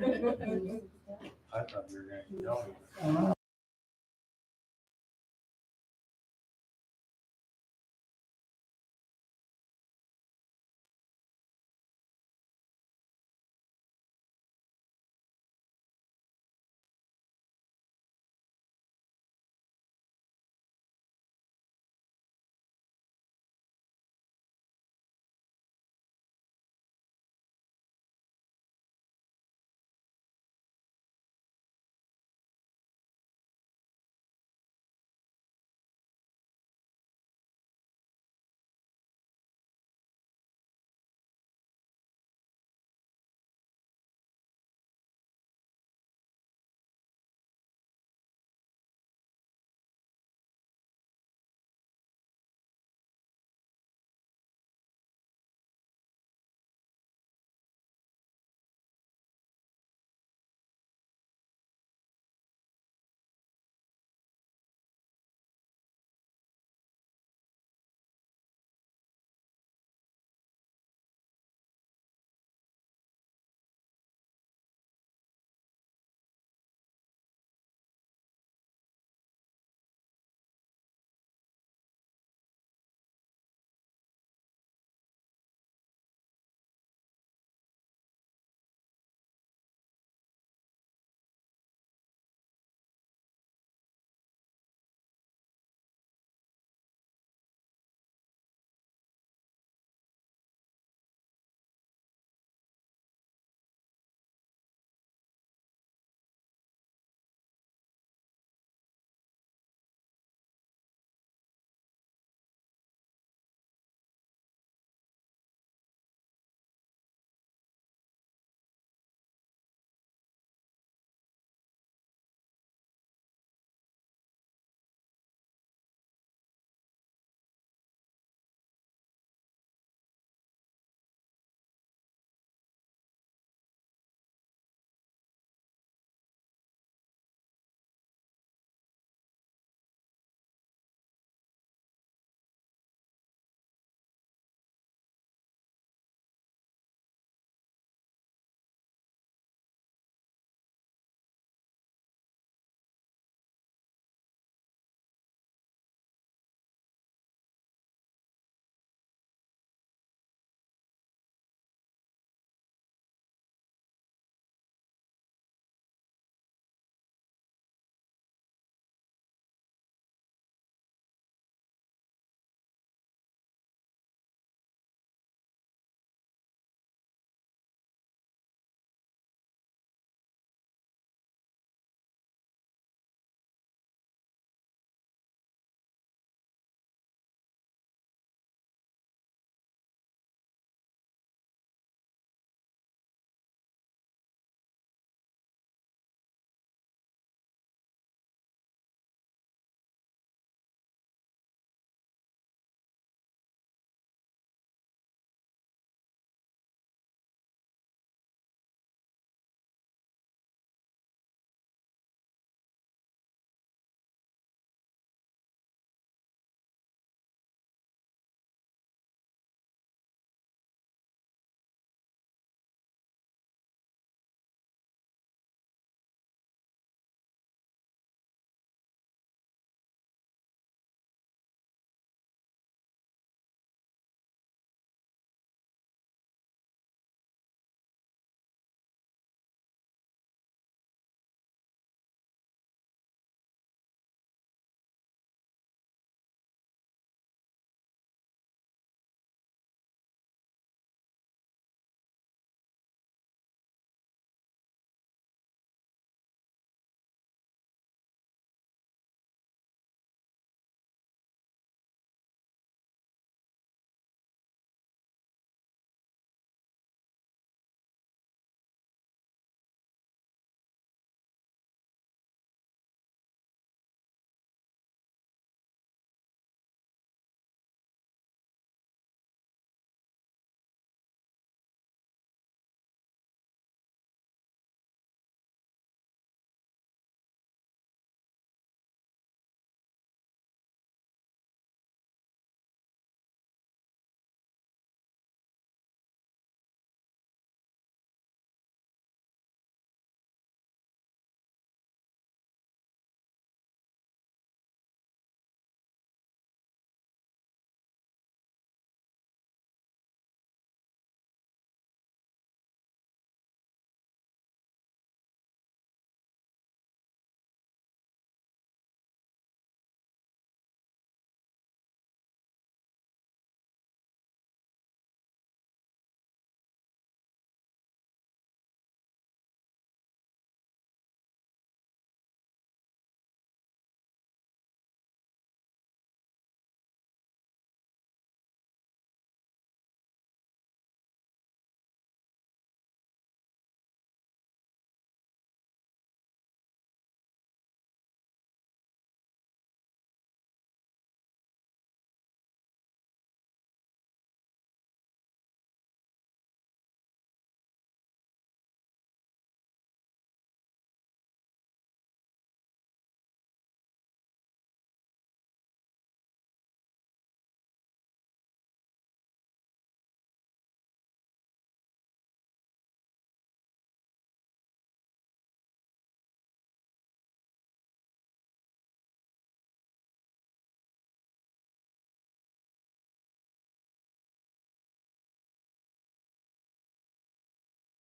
I thought you were gonna tell me.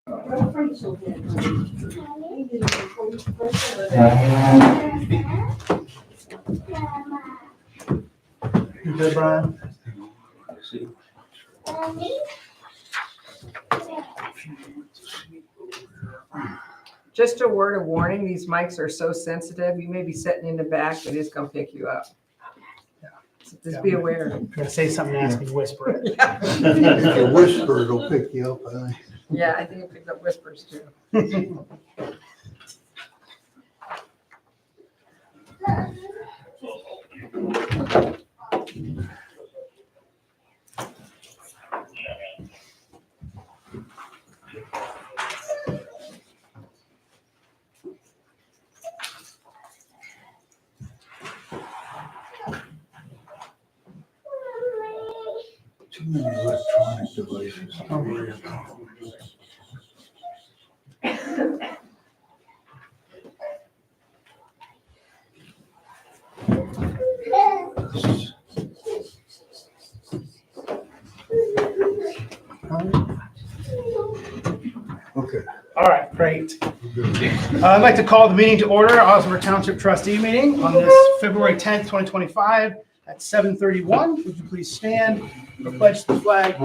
You good, Brian? Just a word of warning, these mics are so sensitive, you may be sitting in the back, but it's gonna pick you up. So just be aware. If you're gonna say something, ask me to whisper it. If you whisper, it'll pick you up, I think. Yeah, I think it picks up whispers too. Too many electronic devices. Okay. All right, great. I'd like to call the meeting to order, Osnaburg Township trustee meeting on this February 10th, 2025 at 7:31. Would you please stand for pledge to the flag?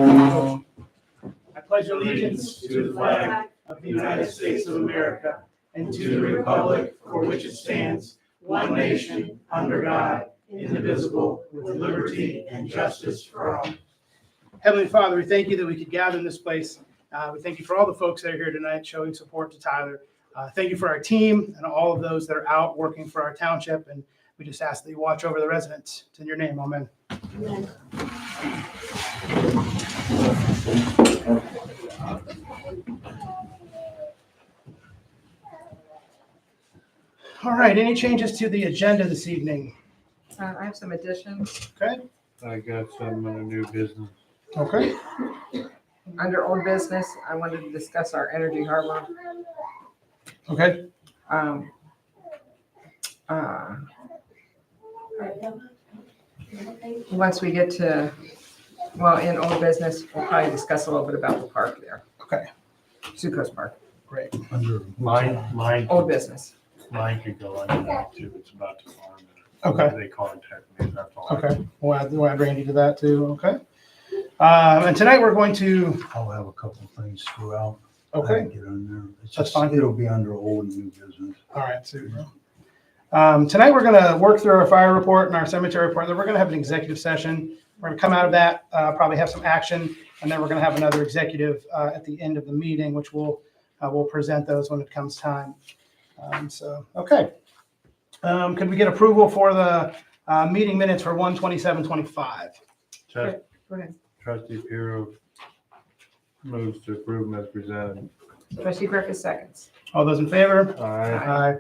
I pledge allegiance to the flag of the United States of America and to the republic for which it stands, one nation, under God, indivisible, with liberty and justice for all. Heavenly Father, we thank you that we could gather in this place. We thank you for all the folks that are here tonight showing support to Tyler. Thank you for our team and all of those that are out working for our township. And we just ask that you watch over the residents. It's in your name, amen. Amen. All right, any changes to the agenda this evening? I have some additions. Okay, I got some new business. okay. Under old business, I wanted to discuss our energy harbor. Okay, Once we get to, well, in old business, we'll probably discuss a little bit about the park there, okay, Succo's Park, great. Under Mine old business. could go under that too. It's about to farm. Okay. They contact me, that's all. Okay, we'll add Randy to that too, okay? And tonight we're going to, I'll have a couple things throughout. I okay, can get on there. It's That's just- fine. It'll be under old and new business. all right, super. Tonight we're gonna work through our fire report and our cemetery report, then we're gonna have an executive session. We're gonna come out of that, probably have some action, and then we're gonna have another executive at the end of the meeting, which we'll present those when it comes time. Okay. Could we get approval for the meeting minutes for 1/27/25? Trust- Go ahead. Trustee Puro moves to approve them as presented. Trustee Griffith seconds. All those in favor? Aye. Aye.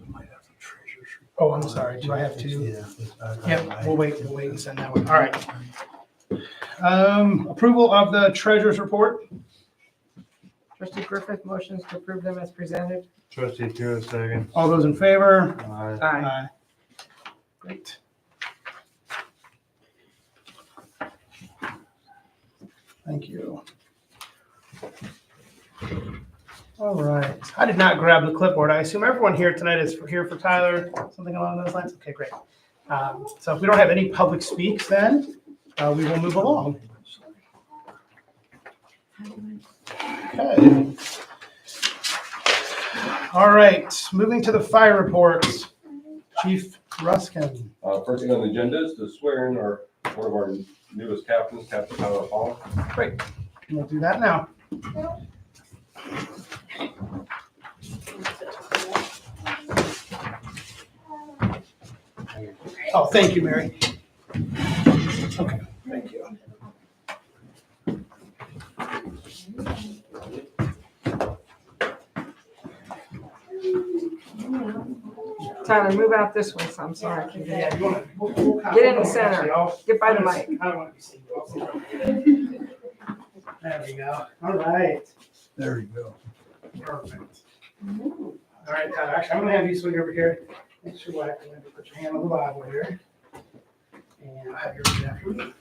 Might have the treasurer's Oh, I'm sorry, do I have to? Yeah. Yep, we'll wait and send that one. All right. Approval of the treasurer's report. Trustee Griffith motions to approve them as presented. Trustee Puro second. All those in favor? Aye. Aye. Great. Thank you. All right. I did not grab the clipboard. I assume everyone here tonight is here for Tyler, something along those lines. Okay, great. So if we don't have any public speaks, then we will move along. Okay. All right, moving to the fire reports. Chief Ruskin. First thing on the agenda is to swear in one of our newest captains, Captain Tyler Hall. Great. We'll do that now. Oh, thank you, Mary. Okay, thank you. Tyler, move out this way, so I'm sorry. Yeah, you wanna- we'll Get in the center. Actually, I'll- Get by the mic. I don't want to be seen. I'll sit over here. There we go. All right. There you go. Perfect. All right, Tyler, actually, I'm gonna have you swing over here. Make sure I can put your hand on the Bible here. And I'll have you read after me.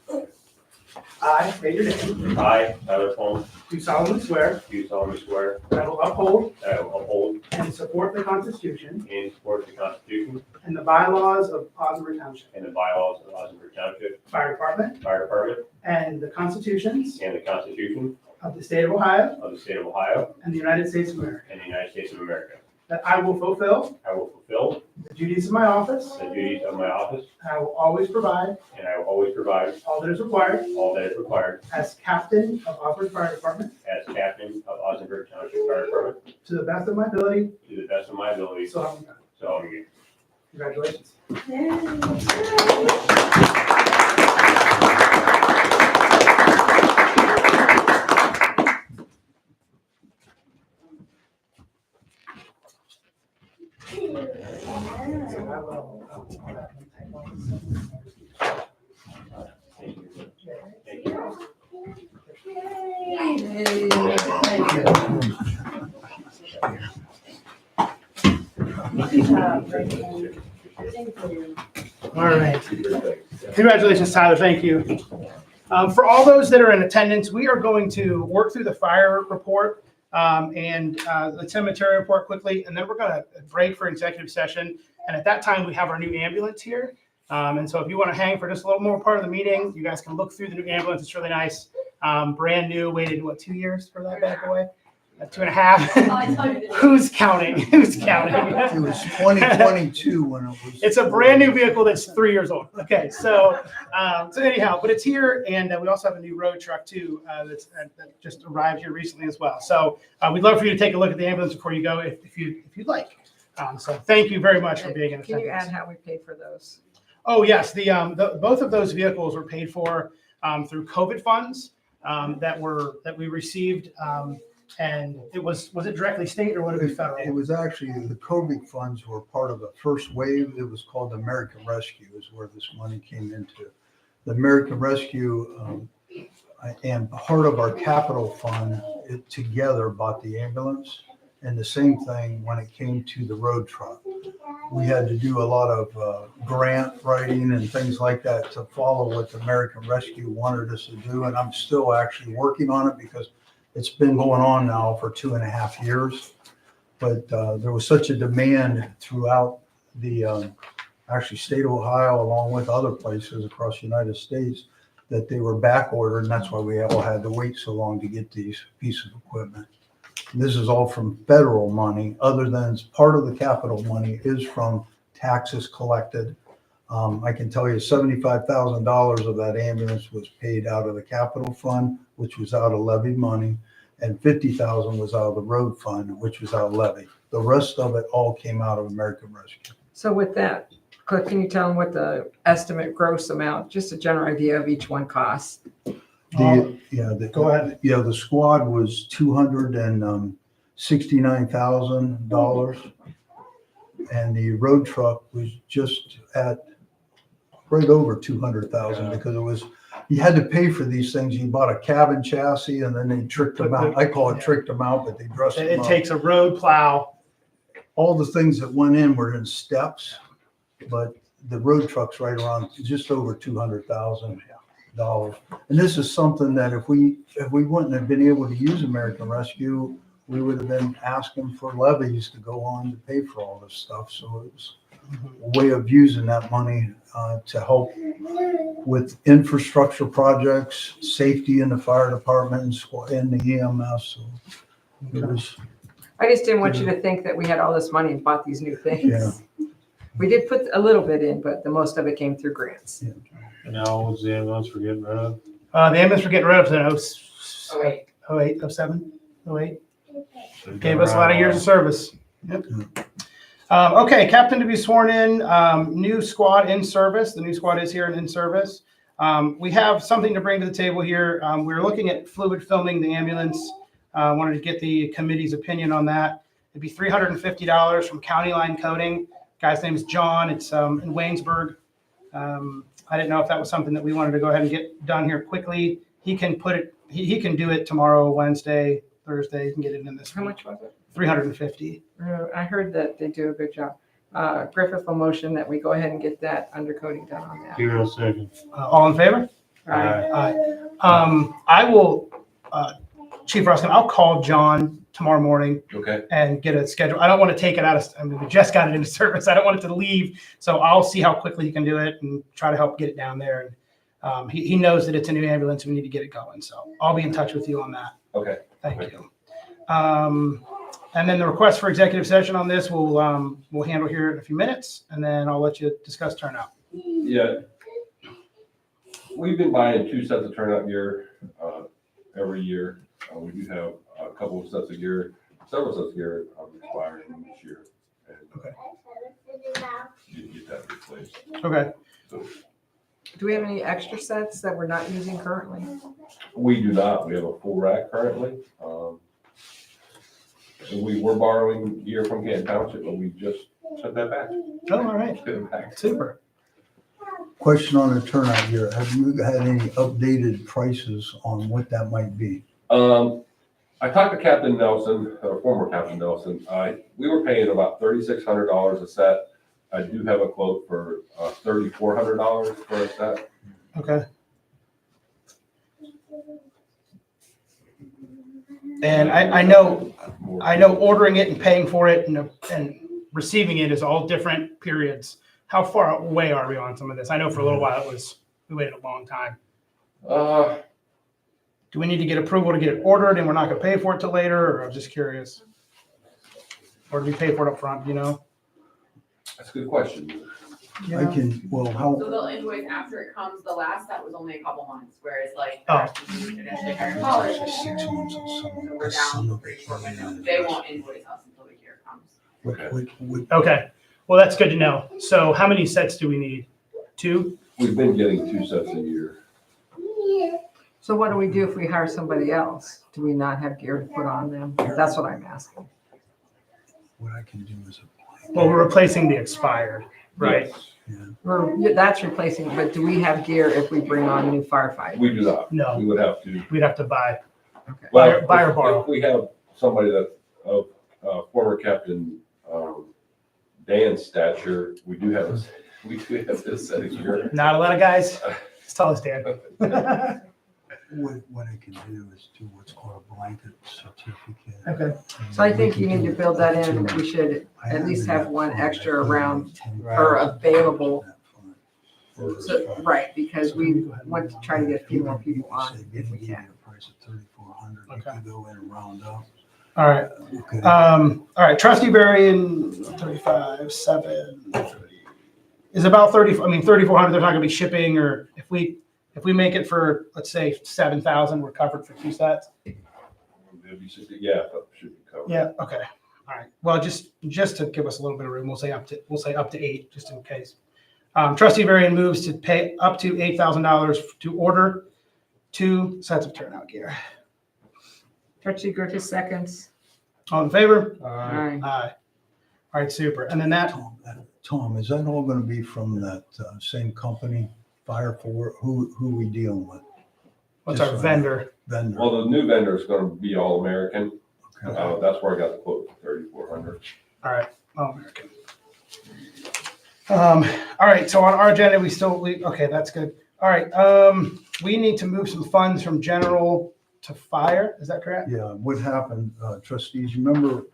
I state your name. I, Tyler Holmes, Do solemnly swear do solemnly swear that I will uphold that I will uphold and support the Constitution and support the Constitution and the bylaws of Osnaburg Township and the bylaws of Osnaburg Township Fire Department Fire Department and the constitutions and the Constitution of the state of Ohio of the state of Ohio and the United States of America. and the United States of America. That I will fulfill I will fulfill the duties of my office. the duties of my office, And I will always provide and I will always provide all that is required all that is required as captain of Osnaburg Fire Department as captain of Osnaburg Township Fire Department to the best of my ability. to the best of my ability. So help me God. So help me God. Congratulations. Thank you. All right. Congratulations, Tyler. Thank you. For all those that are in attendance, we are going to work through the fire report and the cemetery report quickly, and then we're going to break for executive session. And at that time, we have our new ambulance here. And so if you want to hang for just a little more part of the meeting, you guys can look through the new ambulance. It's really nice. Brand new, waited, 2 years for that bad boy? 2.5. Who's counting? Who's counting? It was 2022 when it was. It's a brand new vehicle that's 3 years old. Okay, so anyhow, but it's here, and we also have a new road truck too that just arrived here recently as well. So we'd love for you to take a look at the ambulance before you go, if you'd like. So thank you very much for being in attendance. Can you add how we paid for those? Oh yes, the both of those vehicles were paid for through COVID funds that we received. And was it directly state or would it be federal? It was actually, the COVID funds were part of the first wave. It was called the American Rescue is where this money came into. The American Rescue and part of our capital fund, it together bought the ambulance. And the same thing when it came to the road truck. We had to do a lot of grant writing and things like that to follow what the American Rescue wanted us to do. And I'm still actually working on it because it's been going on now for 2.5 years, but there was such a demand throughout the actually state of Ohio, along with other places across the United States, that they were back ordered, and that's why we all had to wait so long to get these pieces of equipment. And this is all from federal money, other than part of the capital money is from taxes collected. I can tell you $75,000 of that ambulance was paid out of the capital fund, which was out of levy money, and $50,000 was out of the road fund, which was out of levy. The rest of it all came out of American Rescue. So with that, Cliff, can you tell them what the estimate gross amount, just a general idea of each one costs? Go ahead. Yeah, the squad was $269,000, and the road truck was just at right over 200,000 because it was, you had to pay for these things. You bought a cabin chassis and then they tricked them out. I call it tricked them out, but they dressed them It up. takes a road plow. All the things that went in were in steps, but the road truck's right around just over $200,000. And this is something that if we wouldn't have been able to use American Rescue, we would have been asking for levies to go on to pay for all this stuff. So it was a way of using that money to help with infrastructure projects, safety in the fire department and the EMS. So it was, I just didn't want you to think that we had all this money and bought these new things. Yeah. We did put a little bit in, but the most of it came through grants. And how old's the ambulance we're getting rid of? The ambulance we're getting rid of is Oh, wait. 08, 07, 08. Gave us a lot of years of service. Yep. Okay, captain to be sworn in, new squad in service. The new squad is here and in service. We have something to bring to the table here. We're looking at fluid filming the ambulance. Wanted to get the committee's opinion on that. It'd be $350 from County Line Coating. Guy's name is John. It's in Waynesburg. I didn't know if that was something that we wanted to go ahead and get done here quickly. He can put it. He can do it tomorrow, Wednesday, Thursday. He can get it in this How week. much was it? $350. I heard that they do a good job. Griffith will motion that we go ahead and get that undercoating done on that. Hero second. All in favor? Aye. I will, Chief Ruskin, I'll call John tomorrow morning Okay, and get a schedule. I don't want to take it out of, I mean, we just got it into service. I don't want it to leave. So I'll see how quickly he can do it and try to help get it down there. And he knows that it's a new ambulance and we need to get it going. So I'll be in touch with you on that. okay. Thank you. And then the request for executive session on this we'll handle here in a few minutes, and then I'll let you discuss turnout. Yeah. We've been buying 2 sets of turnout gear every year. We do have a couple of sets of gear, several sets of gear expiring this year. And Okay. you can get that replaced. Okay. So Do we have any extra sets that we're not using currently? we do not. We have a full rack currently. And we were borrowing gear from Canton Township, but we just took that back. Oh, all right. Took it back. Super. Question on the turnout gear. Have you had any updated prices on what that might be? I talked to Captain Nelson, former Captain Nelson. We were paying about $3,600 a set. I do have a quote for $3,400 for a set. Okay. And I know ordering it and paying for it and receiving it is all different periods. How far away are we on some of this? I know for a little while we waited a long time. Do we need to get approval to get it ordered and we're not gonna pay for it till later, or I'm just curious? Or do we pay for it up front? You know? That's a good question. You I know? can, well, how, So they'll invoice after it comes. The last set was only a couple months, whereas like. Oh. Initially hired college, it's 6 months or so something. we're down a pretty short window. They won't invoice us until the year comes. Okay. Well, that's good to know. So how many sets do we need? 2? We've been getting 2 sets a year. So what do we do if we hire somebody else? Do we not have gear to put on them? That's what I'm asking. What I can do is apply. Well, we're replacing the expired, right? Yes. That's replacing, but do we have gear if we bring on new firefighters? We do not. No, We would have to. we'd have to buy. Okay. Well, Buy or if- borrow. If we have somebody that of former Captain Dan's stature, we do have this set of gear. Not a lot of guys. As tall as Dan. What I can do is do what's called a blanket certificate. Okay. So I think you need to build that in, that we should at least have one extra around or available. So, right, because we want to try to get a few more people on if we can. Price of $3,400. You Okay. can go in and round up. All right. Okay. All right. Trustee Varian 35.7 is about 30. I mean, 3,400. There's not going to be shipping, or if we make it for, let's say, 7,000, we're covered for 2 sets. Yeah, that should be covered. Yeah. Okay. All right. Well, just to give us a little bit of room, we'll say up to 8, just in case. Trustee Varian moves to pay up to $8,000 to order 2 sets of turnout gear. Trustee Griffith seconds. All in favor? Aye. Aye. All right. Super. And then that. Tom, is that all going to be from that same company, Fire for who we dealing with? What's Just our so- vendor? Vendor. Well, the new vendor is going to be all American. Okay. That's where I got the quote for $3,400. All right, all American. All right, so on our agenda, okay, that's good. All right, we need to move some funds from general to fire, is that correct? Yeah, what happened, trustees, you remember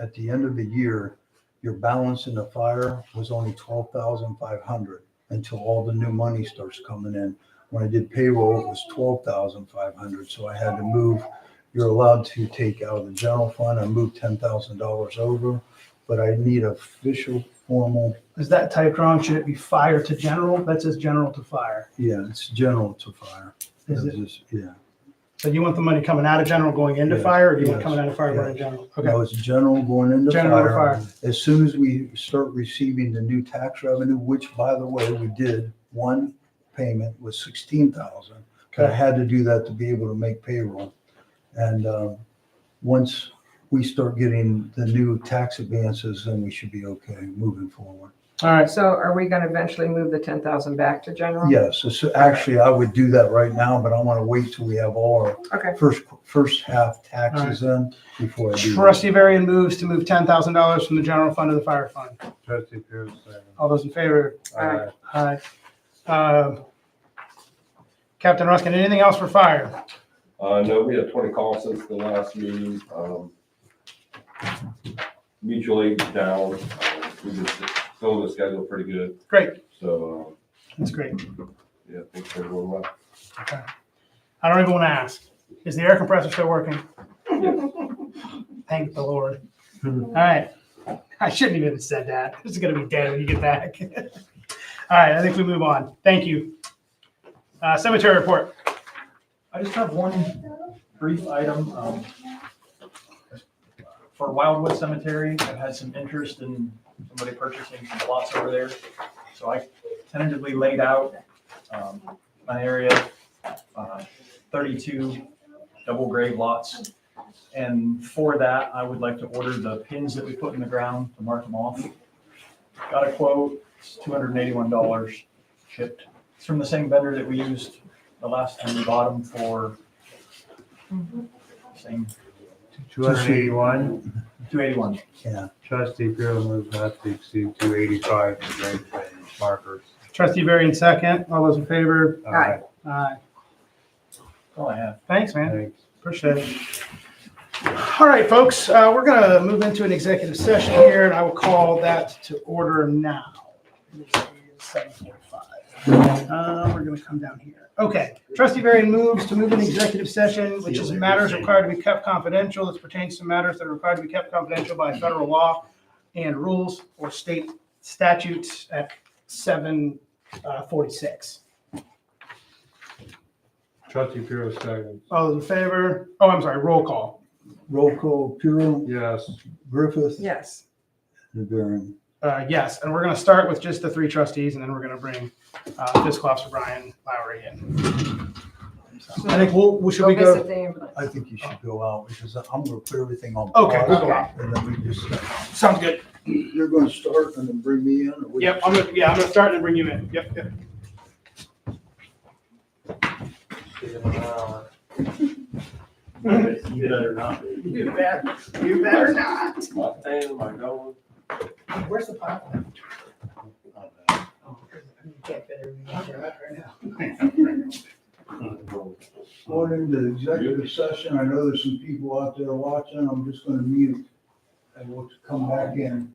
at the end of the year, your balance in the fire was only 12,500 until all the new money starts coming in. When I did payroll, it was 12,500, so I had to move. You're allowed to take out of the general fund. I moved $10,000 over, but I need official formal. Is that typed wrong? Should it be fire to general? That says general to fire. Yeah, it's general to fire. Is It's it? just- Yeah. So you want the money coming out of general going into Yes, fire, or do you want yes, coming out of fire going yes. to general? No, Okay, it's general going into general to fire. fire. As soon as we start receiving the new tax revenue, which by the way, we did, one payment was 16,000. I Okay. had to do that to be able to make payroll. And once we start getting the new tax advances, then we should be okay moving forward. All right, So are we going to eventually move the 10,000 back to general? Yes, so actually I would do that right now, but I want to wait till we have all our Okay. first half taxes in before I do that. Trustee Varian moves to move $10,000 from the general fund to the fire fund. Trustee Pierce, second. All those in favor? Aye. Aye. Captain Ruskin, anything else for fire? No, we had 20 calls since the last meeting. Mutual aid down. We've been filling the schedule pretty good. Great, So, that's great. yeah, things are going well. Okay. I don't even want to ask. Is the air compressor still working? Yes. Thank the Lord. All right. I shouldn't even have said that. This is going to be dead when you get back. All right, I think we move on. Thank you. Cemetery report. I just have one brief item. For Wildwood Cemetery, I've had some interest in somebody purchasing some lots over there. So I tentatively laid out an area, 32 double grave lots. And for that, I would like to order the pins that we put in the ground to mark them off. Got a quote, it's $281 shipped. It's from the same vendor that we used the last time we bought them for same 281. 281. Yeah. Trustee Bureau moves not to exceed 285 for grave markers. Trustee Barry in second. All those in favor? Aye. Aye. That's all I have. Thanks, man. Thanks. Appreciate it. All right, folks, we're going to move into an executive session here, and I will call that to order now. It is 7:45. We're going to come down here. Okay. Trustee Varian moves to move in executive session, which is matters required to be kept confidential. This pertains to matters that are required to be kept confidential by federal law and rules or state statutes at 7:46. Trustee Bureau seconds. All those in favor? Oh, I'm sorry, roll call. Roll call, Puro, Yes. Griffith, Yes. and Barron. Yes, and we're going to start with just the three trustees, and then we're going to bring Fiscal Officer Brian Lowry in. So I think should Go we go? visit the ambulance. I think you should go out because I'm gonna put everything on. Okay, pause, we'll go out. And then we just, Sounds good. you're gonna start and then bring me in? or what? Yep, I'm gonna start and bring you in. Yep. See you in an hour. You better not. You better not. My thing, my going. Where's the pile? You can't fit everything out there right now. Going into the executive session, I know there's some people out there watching, I'm just gonna mute and we'll come back in.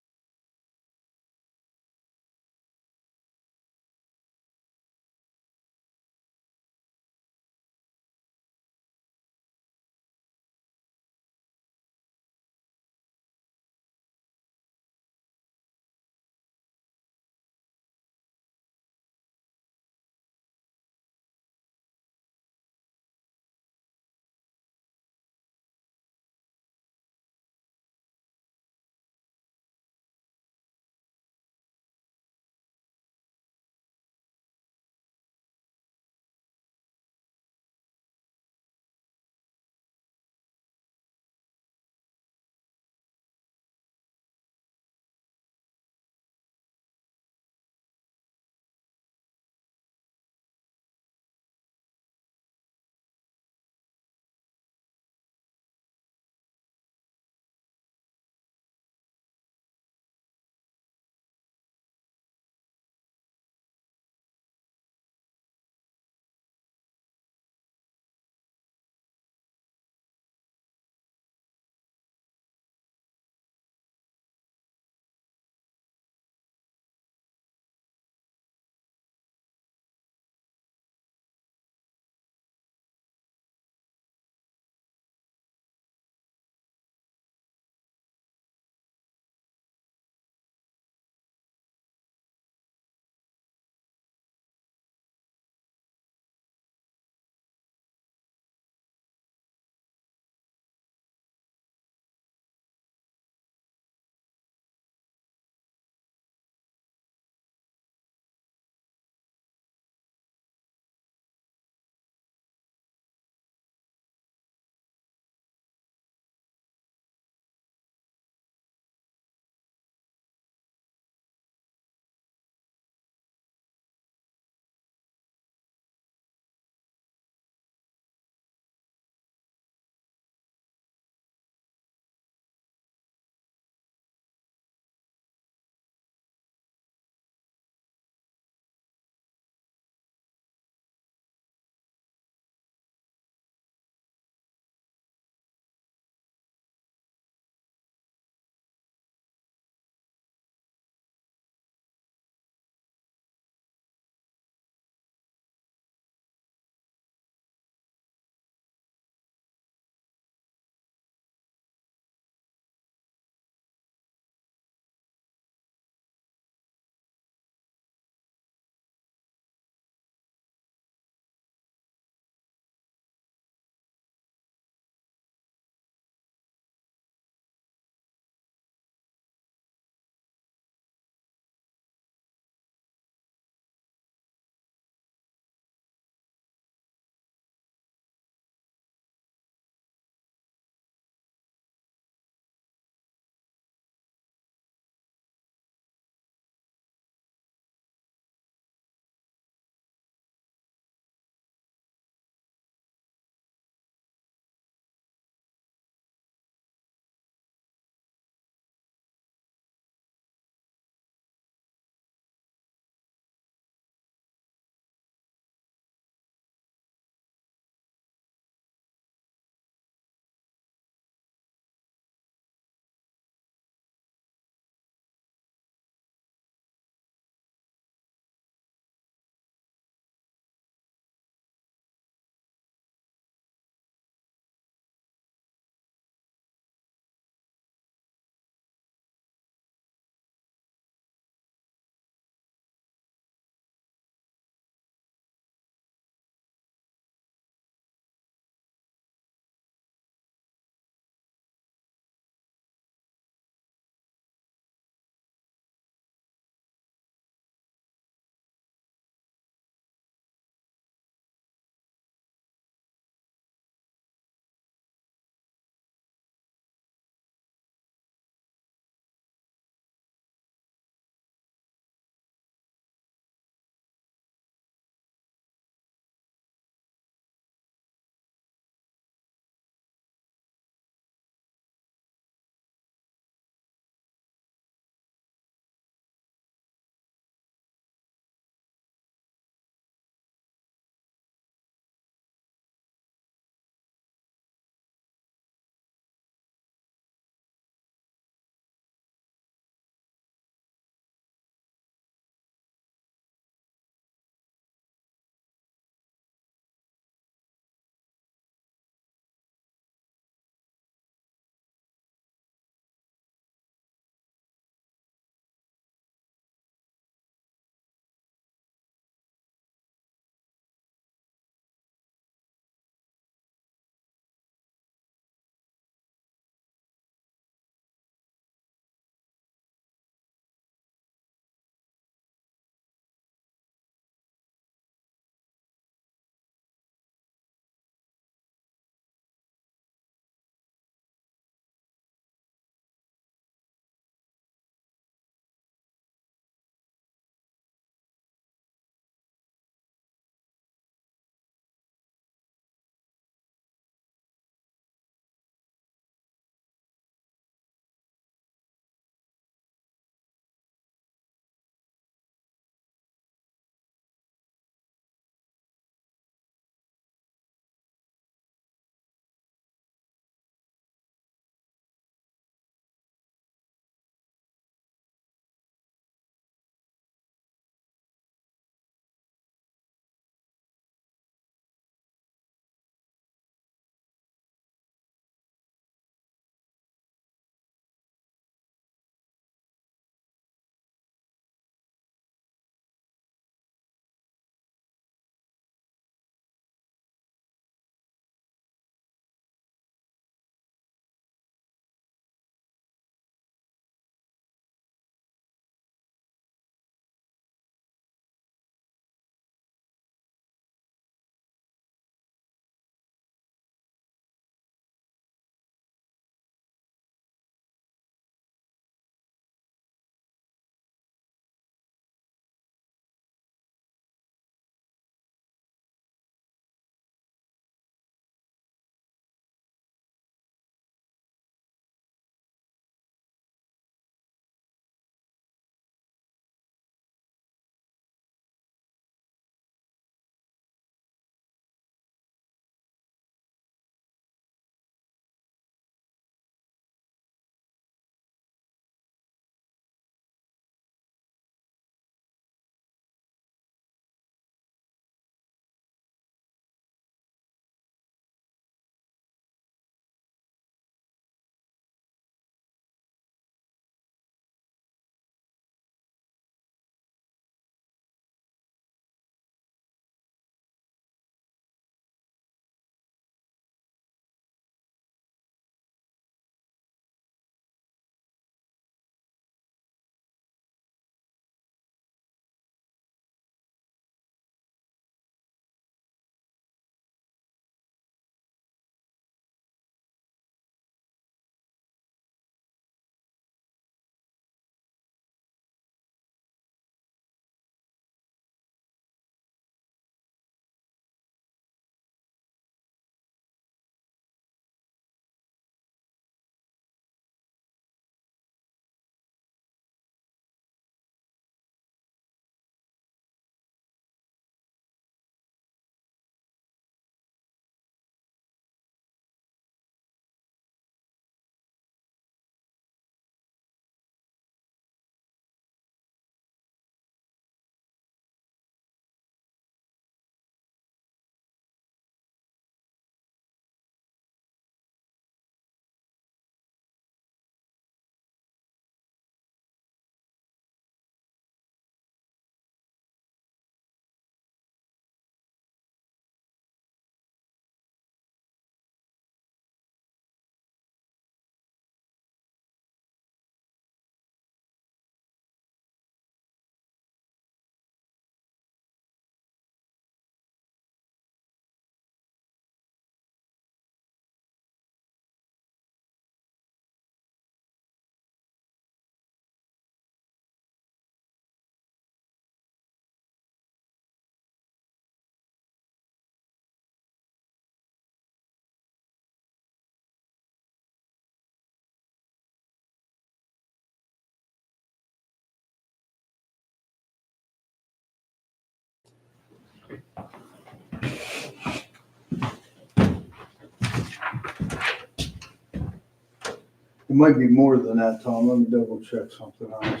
It might be more than that, Tom. Let me double check something else.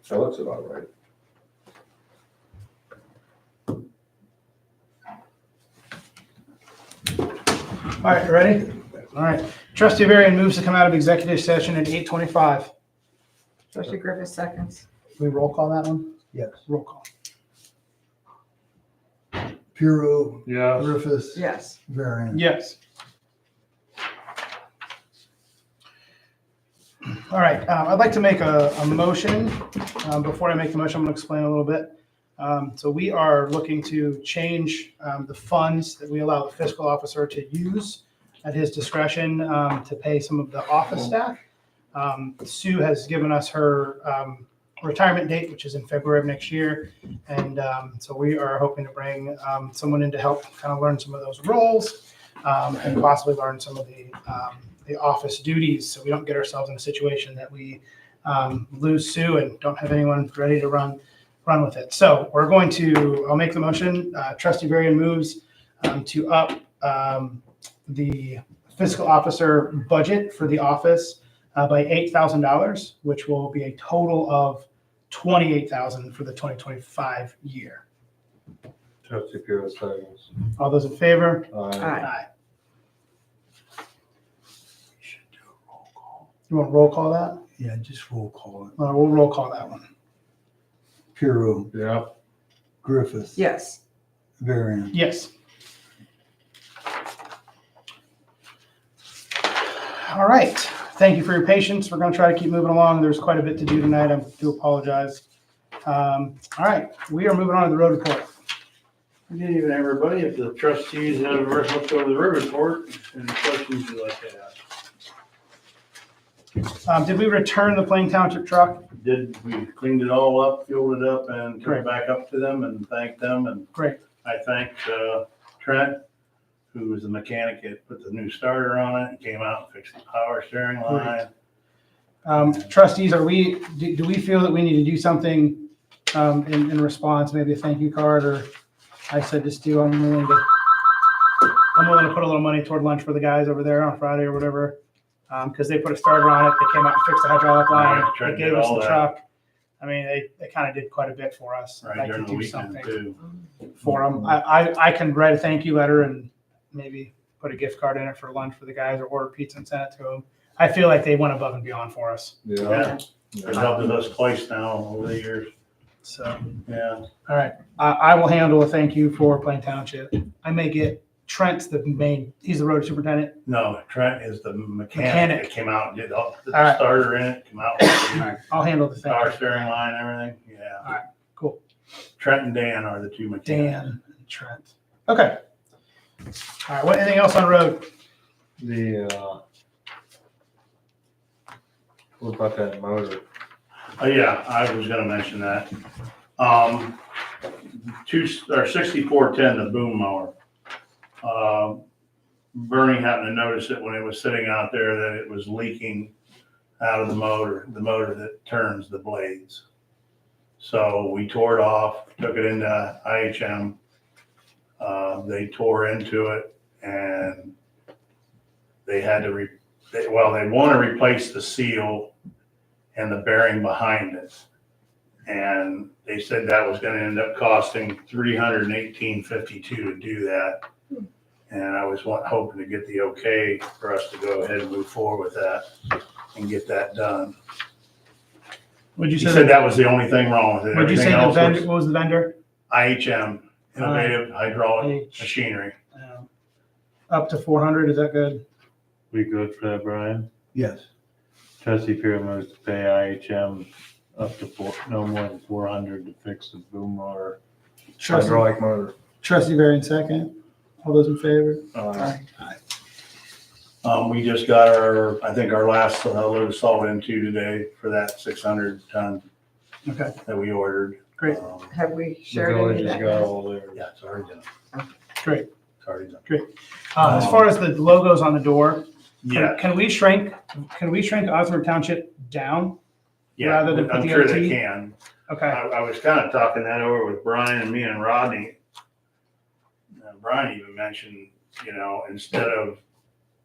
That looks about right. All right, you ready? All right. Trustee Varian moves to come out of executive session at 8:25. Trustee Griffith seconds. We roll call that one? Yes. Roll call. Puro, Yes. Griffiths, Yes. Varian. Yes. All right, I'd like to make a motion. Before I make the motion, I'm going to explain a little bit. So we are looking to change the funds that we allow the fiscal officer to use at his discretion to pay some of the office staff. Sue has given us her retirement date, which is in February of next year. And so we are hoping to bring someone in to help kind of learn some of those roles and possibly learn some of the office duties, so we don't get ourselves in a situation that we lose Sue and don't have anyone ready to run with it. So we're going to, I'll make the motion. Trustee Varian moves to up the fiscal officer budget for the office by $8,000, which will be a total of $28,000 for the 2025 year. Trustee Pure seconds. All those in favor? Aye. Aye. You want to roll call that? Yeah, just roll call it. We'll roll call that one. Puro, Yeah. Griffiths, Yes. Varian. Yes. All right. Thank you for your patience. We're going to try to keep moving along. There's quite a bit to do tonight. I do apologize. All right. We are moving on to the road report. Good evening, everybody. If the trustees have ever looked over the road report, any questions you'd like to ask? Did we return the Plain Township truck? We cleaned it all up, fueled it up, and took Great. it back up to them and thanked them. And Great. I thanked Trent, who was the mechanic that put the new starter on it and came out and fixed the power steering line. Trustees, do we feel that we need to do something in response, maybe a thank you card, or I said just I'm willing to put a little money toward lunch for the guys over there on Friday or whatever. Because they put a starter on it, they came out and fixed the hydraulic line, Right, Trent they gave did us all the that. truck. I mean, they kind of did quite a bit for us. I'd Right like during to the do weekend something too. for them. I can write a thank you letter and maybe put a gift card in it for lunch for the guys, or order pizza and send it to them. I feel like they went above and beyond for us. Yeah, it's helped us twice now over the years. So, Yeah. all right, I will handle a thank you for Plain Township. I may get Trent's he's the road superintendent. No, Trent is the mechanic Mechanic. that came out and did the All right. starter in it, come out All with right, I'll handle the the thank power you. steering line, everything. Yeah. All right, cool. Trent and Dan are the two mechanics. Dan and Trent. Okay. All right, anything else on road? What about that motor? Oh, yeah, I was gonna mention that. 6410, the boom mower. Bernie happened to notice it when it was sitting out there that it was leaking out of the motor that turns the blades. So we tore it off, took it into IHM. They tore into it and they had to they want to replace the seal and the bearing behind it. And they said that was going to end up costing $318.52 to do that. And I was hoping to get the okay for us to go ahead and move forward with that and get that done. Would you He say said that was the only thing wrong with it. Would you say Everything the else vendor? was What was the vendor? IHM, Innovative Hydraulic H- Machinery. Up to 400. Is that good? We good for that, Brian? Yes. Trustee Pure moves to pay IHM up to no more than 400 to fix the boom motor. Hydraulic motor. Trustee Varian second. All those in favor? Aye. We just got I think our last load of salt into today for that 600 ton Okay, that we ordered. great, Have we The shared village any of has that? got yet? all their. Yeah, it's already done. great. It's already done. As far as the logos on the door, Yeah, can we shrink Osnaburg Township down? yeah, rather than put I'm the sure OT? they can. Okay, I was kind of talking that over with Brian and me and Rodney. Brian even mentioned, instead of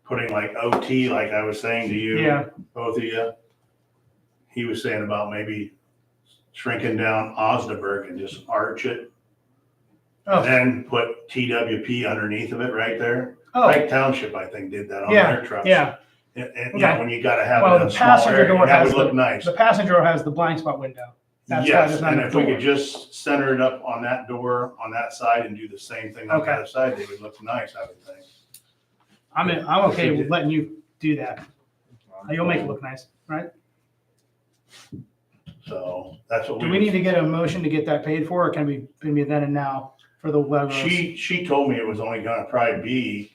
putting like OT, like I was saying to you, yeah, both of you, he was saying about maybe shrinking down Osnaburg and just arch it. Oh. And then put TWP underneath of it right there. oh, Like Township, I think, did that on yeah, their trucks. yeah. And, Okay. when you gotta have Well, it in the a small passenger area, door that has would look nice. The passenger door has the blind spot window. That's why Yes, there's not and a if we door. could just center it up on that door on that side and do the same thing on the Okay. other side, they would look nice, I would think. I'm okay with letting you do that. You'll make it look nice, right? So that's what Do we need to get a motion to get that paid for, or can we be then and now for the logos? She told me it was only gonna probably be,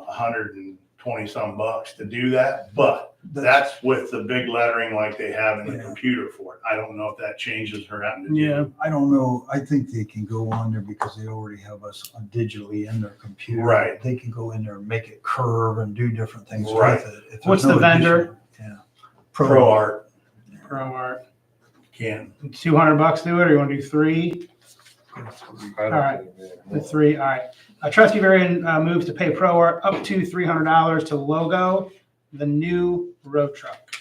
$120 to do that, but that's with the big lettering like they have in the Yeah. computer for it. I don't know if that changes her having to do. Yeah, I don't know, I think they can go on there because they already have us digitally in their computer. Right. They can go in there and make it curve and do different things Right. with it. If there's What's no the vendor? additional- Yeah. Pro Art Pro Art. can. $200 do it, or you want to do three? All right. The three, all right. Trustee Varian moves to pay Pro Art up to $300 to logo the new road truck.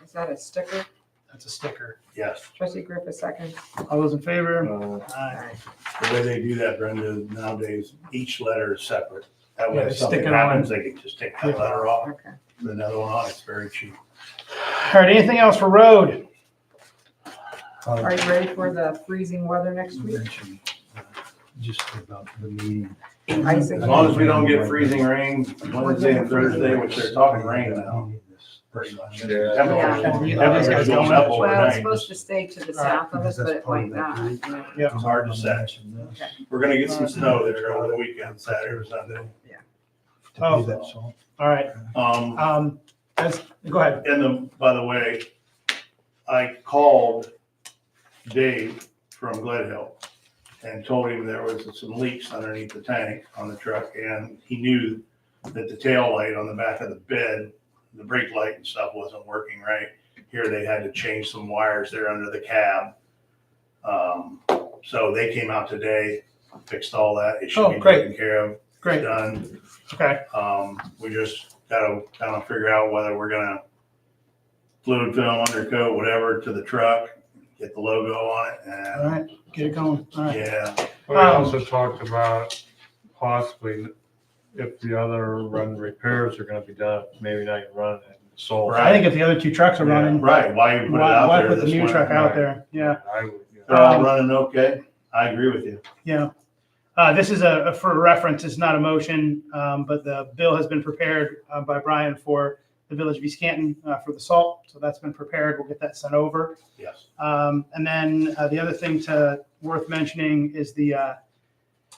Is that a sticker? That's a sticker. Yes. Trustee Griffith, second. All those in favor? All Aye. right. The way they do that, Brenda, nowadays, each letter is separate. That Yeah, way they if stick something it on. happens, they can just take that letter off, Okay. put another one on. It's very cheap. All right, anything else for road? Are you ready for the freezing weather next week? Mention, Just about the meeting. Icing. As long as we don't get freezing rain Wednesday and Thursday, which they're talking rain now, pretty much. Yeah. Temperature's going up Well, it's overnight. supposed to stay to the south of us, but it might not. Yeah. It's hard to say. Okay. We're gonna get some snow there over the weekend, Saturday or Sunday. Oh. To pay that salt. All right, go ahead. By the way, I called Dave from Gledhill and told him there was some leaks underneath the tank on the truck, and he knew that the tail light on the back of the bed, the brake light and stuff wasn't working right. Here they had to change some wires there under the cab. So they came out today, fixed all that. It should Oh, be great. taken care of. Great. Done. Okay, We just gotta kind of figure out whether we're gonna fluid film, undercoat, whatever to the truck, get the logo on it, all and right, get it going. All right. yeah. We also talked about possibly if the other run repairs are gonna be done, maybe not even run it sold. I think if the other two trucks are running, Right, why you put it why out there put the this new winter? truck out right. there? Yeah, I would, They're all running okay? I agree with you. yeah. This is for reference, it's not a motion, but the bill has been prepared by Brian for the Village of East Canton for the salt. So that's been prepared. We'll get that sent over. Yes. And then the other thing worth mentioning is the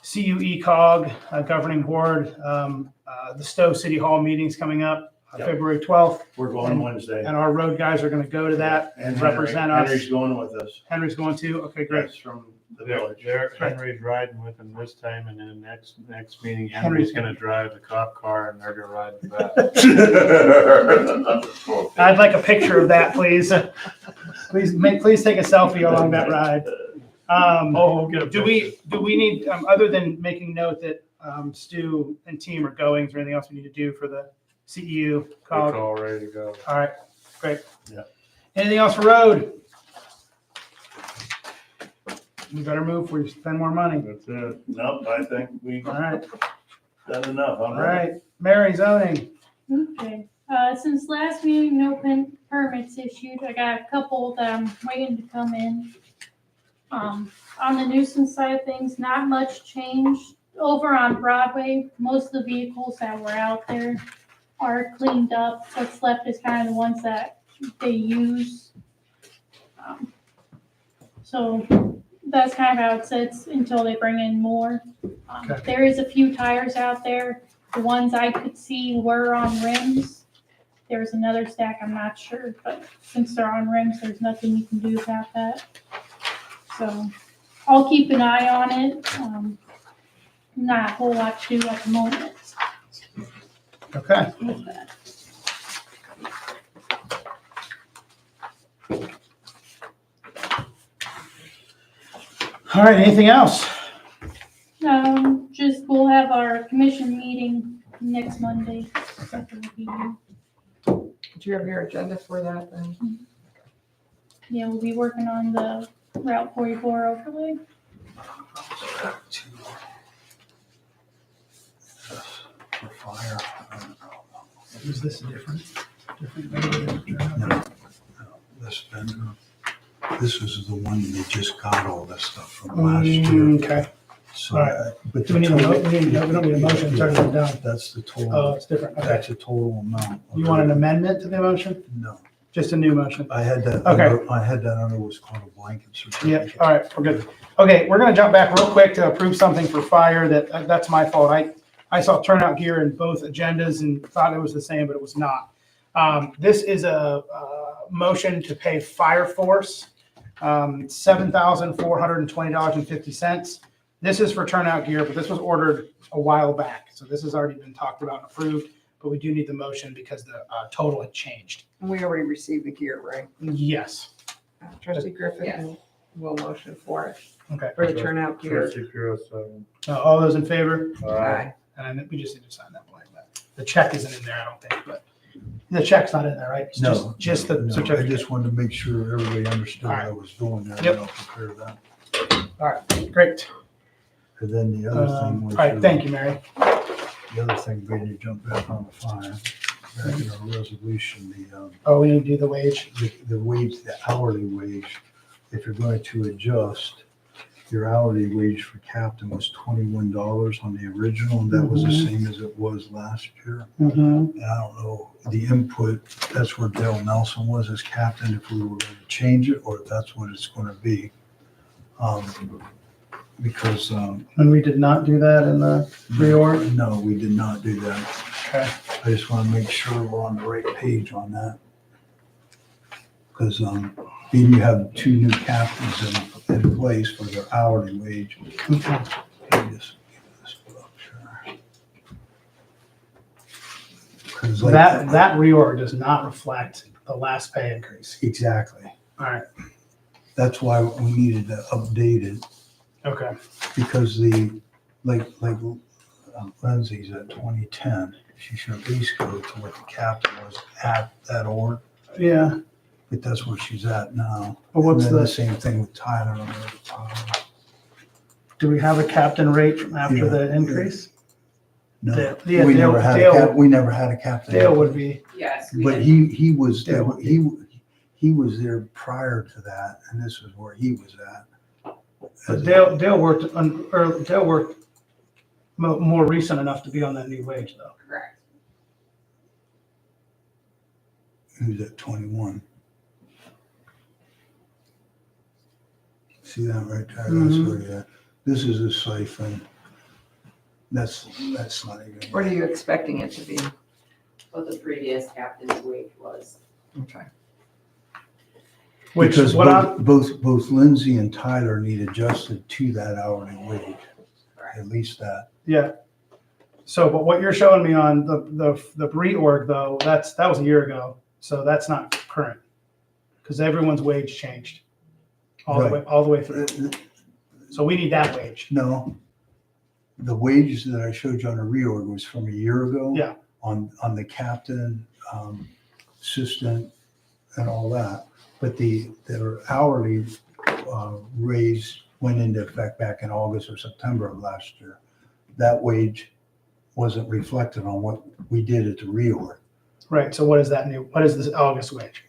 CUE COG governing board. The Stowe City Hall meeting's coming up Yep. February 12th, We're going Wednesday. and our road guys are going to go to that and Henry- represent us. Henry's going with us. Henry's going too. Okay, great. Yes, from the There, village. Henry's riding with him this time, and then next meeting, Henry's Henry's gonna drive the cop car, and they're gonna ride in the back. I'd like a picture of that, please. Please take a selfie along that ride. Oh, we'll get a Do we need, other than making note that Stu and team are going, is there anything else we need to do for the CEU It's call? all ready to go. All right, great. Yeah. Anything else for road? We better move before we spend more money. That's it. Nope, I think we've All right, done enough. all right. Mary, zoning. Okay, since last meeting, no permits issued. I got a couple that I'm waiting to come in. On the nuisance side of things, not much change. Over on Broadway, most of the vehicles that were out there are cleaned up. What's left is kind of the ones that they use. So that's kind of how it sits until they bring in more. Okay. There is a few tires out there. The ones I could see were on rims. There was another stack, I'm not sure, but since they're on rims, there's nothing you can do about that. So I'll keep an eye on it. Not a whole lot to do at the moment Okay. with that. All right, anything else? Just we'll have our commission meeting next Monday. Second will be here. Do you have your agenda for that then? Yeah, we'll be working on the Route 44 overlay. For fire. Is this different? No, this vendor, this was the one that just got all this stuff from last year. Okay. So, All right. but Do we need a we don't need a motion to turn it down. That's the Oh, total, it's different. Okay. that's the total amount. You want an amendment to the motion? No, Just a new motion? I had that, Okay. I had that under what's called a blanket Yep, certificate. all right, we're good. Okay, we're gonna jump back real quick to approve something for fire that's my fault. I saw turnout gear in both agendas and thought it was the same, but it was not. This is a motion to pay Fire Force, $7,420.50. This is for turnout gear, but this was ordered a while back. So this has already been talked about and approved, but we do need the motion because the total had changed. And we already received the gear, right? Yes, Trustee Griffin Yes. will motion for it, okay. for the turnout gear. Trustee Puro, second. All those in favor? Aye. And we just need to sign that blank. The check isn't in there, I don't think, but the check's not in there, right? It's No. Just the No, I certificate. just wanted to make sure everybody understood All what right. I was doing there. Yep. And I'll prepare that. All right, great. And then the other thing All was. right, thank you, Mary. The other thing, we need to jump back on the fire. Back in our resolution, Oh, we need to do the wage. the wage, the hourly wage, if you're going to adjust, your hourly wage for captain was $21 on the original, and that was the same as it was last year. Mm-hmm. And I don't know, the input, that's where Dale Nelson was as captain, if we were going to change it, or if that's what it's going to be. Because, And we did not do that in the reorg? no, we did not do that. Okay. I just want to make sure we're on the right page on that. Because then you have two new captains in place for their hourly wage. Okay. Let me just give this up here. 'Cause like- That reorg does not reflect the last pay increase. Exactly. All right, That's why we needed to update it, okay. because Lindsay's at 2010. She should at least go to what the captain was at that org, Yeah, but that's where she's at now. but what's And then the, same thing with Tyler. do we have a captain rate from after Yeah. the increase? No, Dale- yeah, we Dale- never had a Dale- we never had a captain. Dale would be, Yes. we But did. he was, Dale. he was there prior to that, and this is where he was at. but Dale worked more recent enough to be on that new wage though. Correct. He was at 21. See that right there? That's Mhm. where you're at. This is a siphon. That's not even. What are you expecting it to be? What the previous captain's wage was. Okay. Which Because is what I'm, both Lindsay and Tyler need adjusted to that hourly wage, Correct. at least that. yeah. So, but what you're showing me on the reorg though, that was a year ago. So that's not current. Because everyone's wage changed. All the way through. So we need that wage. No, the wages that I showed you on the reorg was from a year ago. Yeah. On the captain, assistant, and all that. But their hourly raise went into effect back in August or September of last year. That wage wasn't reflected on what we did at the reorg. Right. So what is this August wage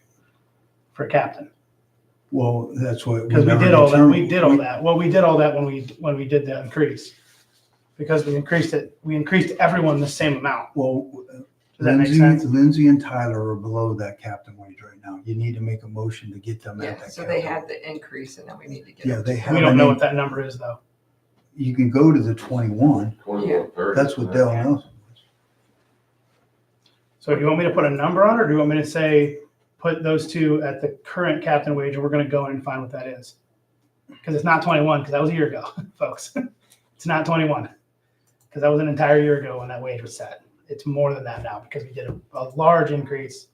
for captain? Well, that's what. Because we never did all that. We determined. did all that. Well, we did all that when we did the increase. Because we increased everyone the same amount. Well, Does that make sense? Lindsay and Tyler are below that captain wage right now. You need to make a motion to get them at Yeah, that. so they captain. had the increase and then we need to get. Yeah, it. they have. We don't know what that number is though. You can go to the 21. 21.30. That's what Dale knows. So do you want me to put a number on it, or do you want me to say, put those two at the current captain wage, and we're gonna go in and find what that is? Because it's not 21, because that was a year ago, folks. It's not 21, because that was an entire year ago when that wage was set. It's more than that now, because we did a large increase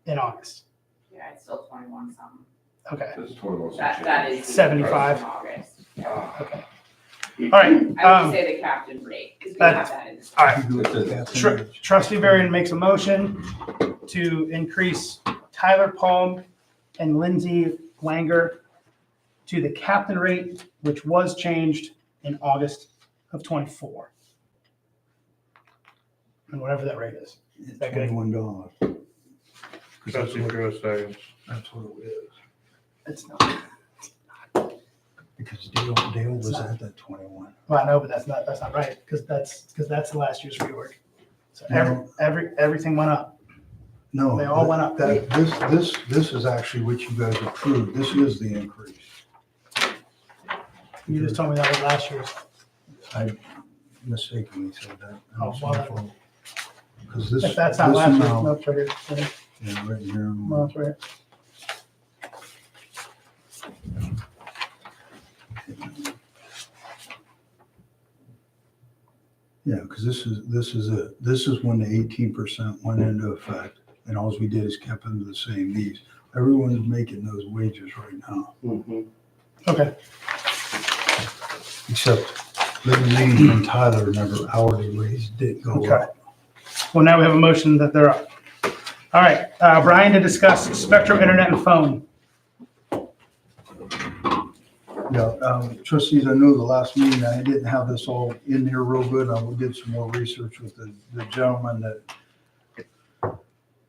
in August. Yeah, it's still 21 something. Okay, It's 21. That is. the 75. increase from August. Ah, okay. right, I would say the captain rate, because we have that in this. all right. You do it with the Trustee Varian makes a motion to increase Tyler Palm and Lindsay Langer to the captain rate, which was changed in August of '24. And whatever that rate is. that good? $21. Trustee Cruz seconds. That's what it is. It's not. Because Dale was at that 21. Well, I know, but that's not right, because that's the last year's reorg. So No. everything went up. No. They all went up. This is actually what you guys approved. This is the increase. You just told me that was last year's. I mistakenly said that. Oh, well, Because this. If that's not this last year's, amount- no, it's right here. Yeah, right here. No, it's right here. Yeah, because this is it. This is when the 18% went into effect, and all we did is kept them the same. Everyone's making those wages right now, Okay, except Lindsay and Tyler never hourly raise did go Okay. up. well, now we have a motion that they're up. All right, Brian to discuss Spectrum Internet and Phone. Yeah, trustees, I know the last meeting, I didn't have this all in here real good. I did some more research with the gentleman that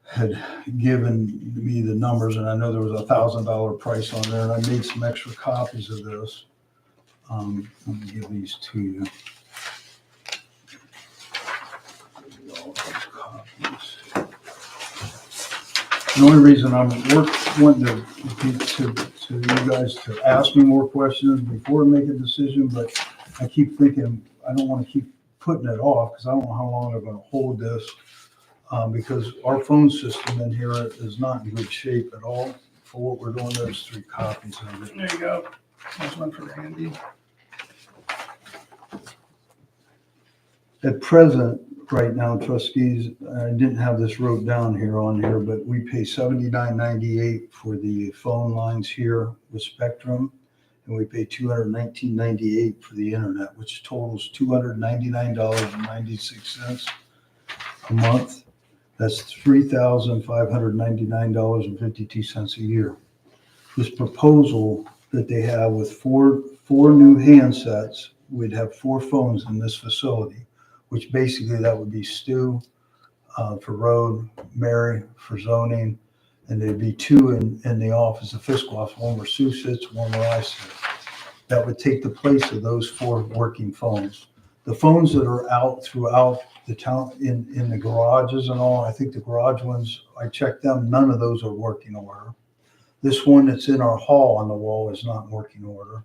had given me the numbers, and I know there was $1,000 price on there, and I made some extra copies of this. Let me give these to you. All those copies. The only reason I'm wanting to you guys to ask me more questions before I make a decision, but I keep thinking, I don't want to keep putting it off because I don't know how long I'm going to hold this. Because our phone system in here is not in good shape at all for what we're doing. There's 3 copies of it. There you go. There's one for Randy. At present, right now, trustees, I didn't have this wrote down here on here, but we pay $79.98 for the phone lines here with Spectrum, and we pay $219.98 for the internet, which totals $299.96 a month. That's $3,599.52 a year. This proposal that they have with four new handsets, we'd have 4 phones in this facility, which basically that would be Stu for road, Mary for zoning, and there'd be 2 in the office, the fiscal office, one where Sue sits, one where I sit. That would take the place of those 4 working phones. The phones that are out throughout the town, in the garages and all, I think the garage ones, I checked them, none of those are working order. This one that's in our hall on the wall is not working order.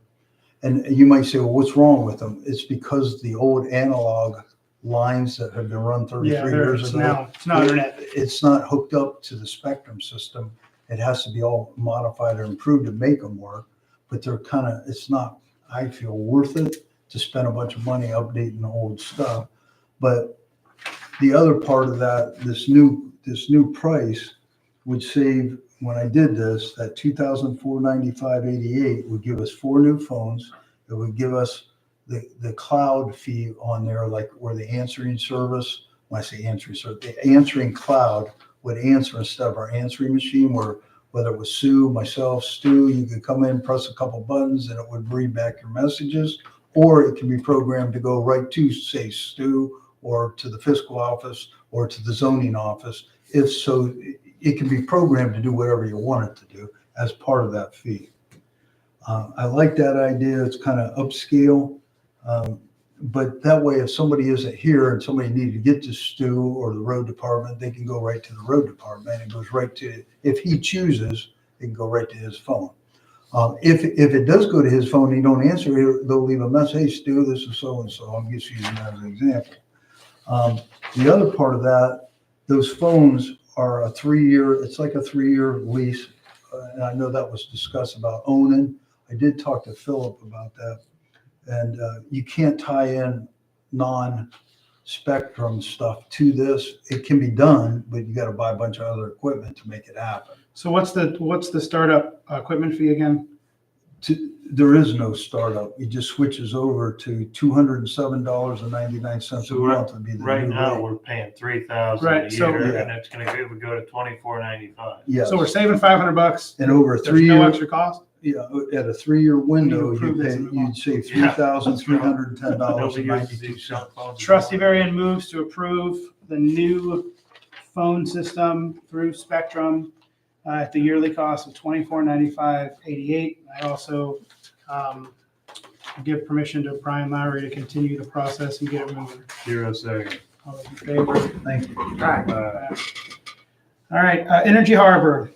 And you might say, well, what's wrong with them? It's because the old analog lines that have been run 33 years ago. It's now internet. It's not hooked up to the Spectrum system. It has to be all modified or improved to make them work, but they're it's not, I feel, worth it to spend a bunch of money updating the old stuff. But the other part of that, this new price would save, when I did this, that $2,495.88 would give us 4 new phones. It would give us the cloud fee on there, like where the answering service, when I say answering service, the answering cloud would answer instead of our answering machine, where whether it was Sue, myself, Stu, you could come in, press a couple buttons, and it would read back your messages, or it can be programmed to go right to, say, Stu, or to the fiscal office, or to the zoning office. If so, it can be programmed to do whatever you want it to do as part of that fee. I like that idea. It's kind of upscale. But that way, if somebody isn't here and somebody needed to get to Stu or the road department, they can go right to the road department. It goes right to, if he chooses, it can go right to his phone. If it does go to his phone and he don't answer, they'll leave a message, hey, Stu, this is so-and-so. I'm just using that as an example. The other part of that, those phones are a 3-year, it's like a 3-year lease. And I know that was discussed about owning. I did talk to Philip about that. And you can't tie in non-Spectrum stuff to this. It can be done, but you got to buy a bunch of other equipment to make it happen. So what's the startup equipment fee again? There is no startup. It just switches over to $207.99 a So right- month would be the Right new now, rate. we're paying 3,000 Right, a so- year, Yeah. and it's gonna go, we go to 24.95. Yes. So we're saving $500. And over a There's 3 no year, extra cost. yeah, at a 3-year window, approve this and move on. you'd save Yeah. $3,310.92. Nobody uses these cell phones. Trustee Varian moves to approve the new phone system through Spectrum at the yearly cost of $24.95.88. I also give permission to Brian Lowry to continue the process and get it moving. 0 second. All those in favor? Thank you. All right. All right, Energy Harbor.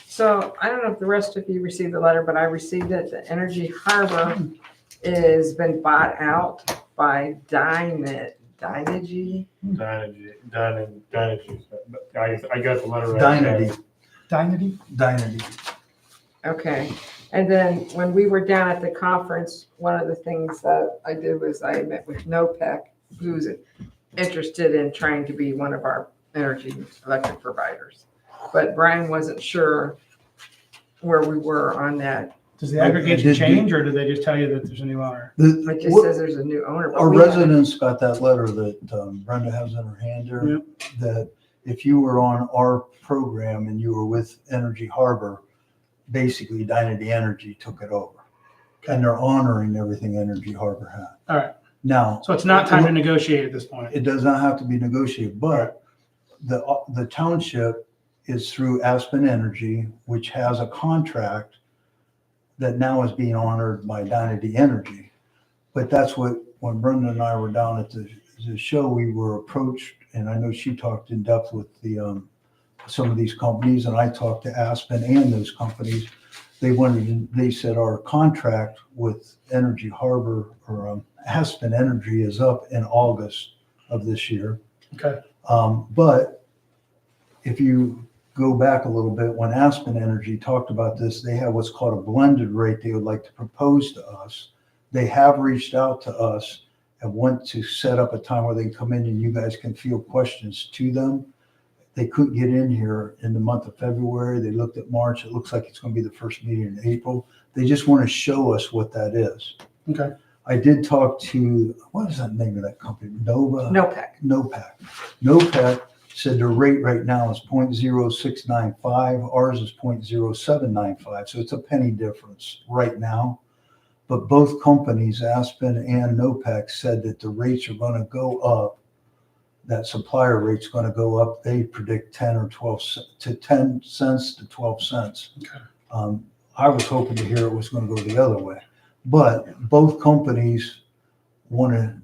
So I don't know if the rest of you received the letter, but I received it. The Energy Harbor is been bought out by Dynegy. Dynegy. I got the letter right. Dynity, Dynity? Okay. And then when we were down at the conference, one of the things that I did was I met with NOPEC, who's interested in trying to be one of our energy electric providers. But Brian wasn't sure where we were on that. Does the I aggregation did- change, or do they just tell you that there's a new owner? It just says there's a new owner. but Our we haven't- residents got that letter that Brenda has in her hand there, Yep. that if you were on our program and you were with Energy Harbor, basically Dynity Energy took it over. And they're honoring everything Energy Harbor had. All right, Now, so it's not time to negotiate at this point. it does not have to be negotiated, but the township is through Aspen Energy, which has a contract that now is being honored by Dynity Energy. But that's what, when Brenda and I were down at the show, we were approached, and I know she talked in depth with the, some of these companies, and I talked to Aspen and those companies. They said our contract with Energy Harbor or Aspen Energy is up in August of this year. Okay. But if you go back a little bit, when Aspen Energy talked about this, they have what's called a blended rate they would like to propose to us. They have reached out to us and want to set up a time where they can come in and you guys can field questions to them. They couldn't get in here in the month of February. They looked at March. It looks like it's going to be the first meeting in April. They just want to show us what that is. Okay. I did talk to, what is that name of that company? NOPEC. NOPEC said their rate right now is 0.0695. Ours is 0.0795. So it's a penny difference right now. But both companies, Aspen and NOPEC, said that the rates are going to go up. That supplier rate's going to go up. They predict 10 or 12 to 10 cents to 12 cents. Okay. I was hoping to hear it was going to go the other way. But both companies want to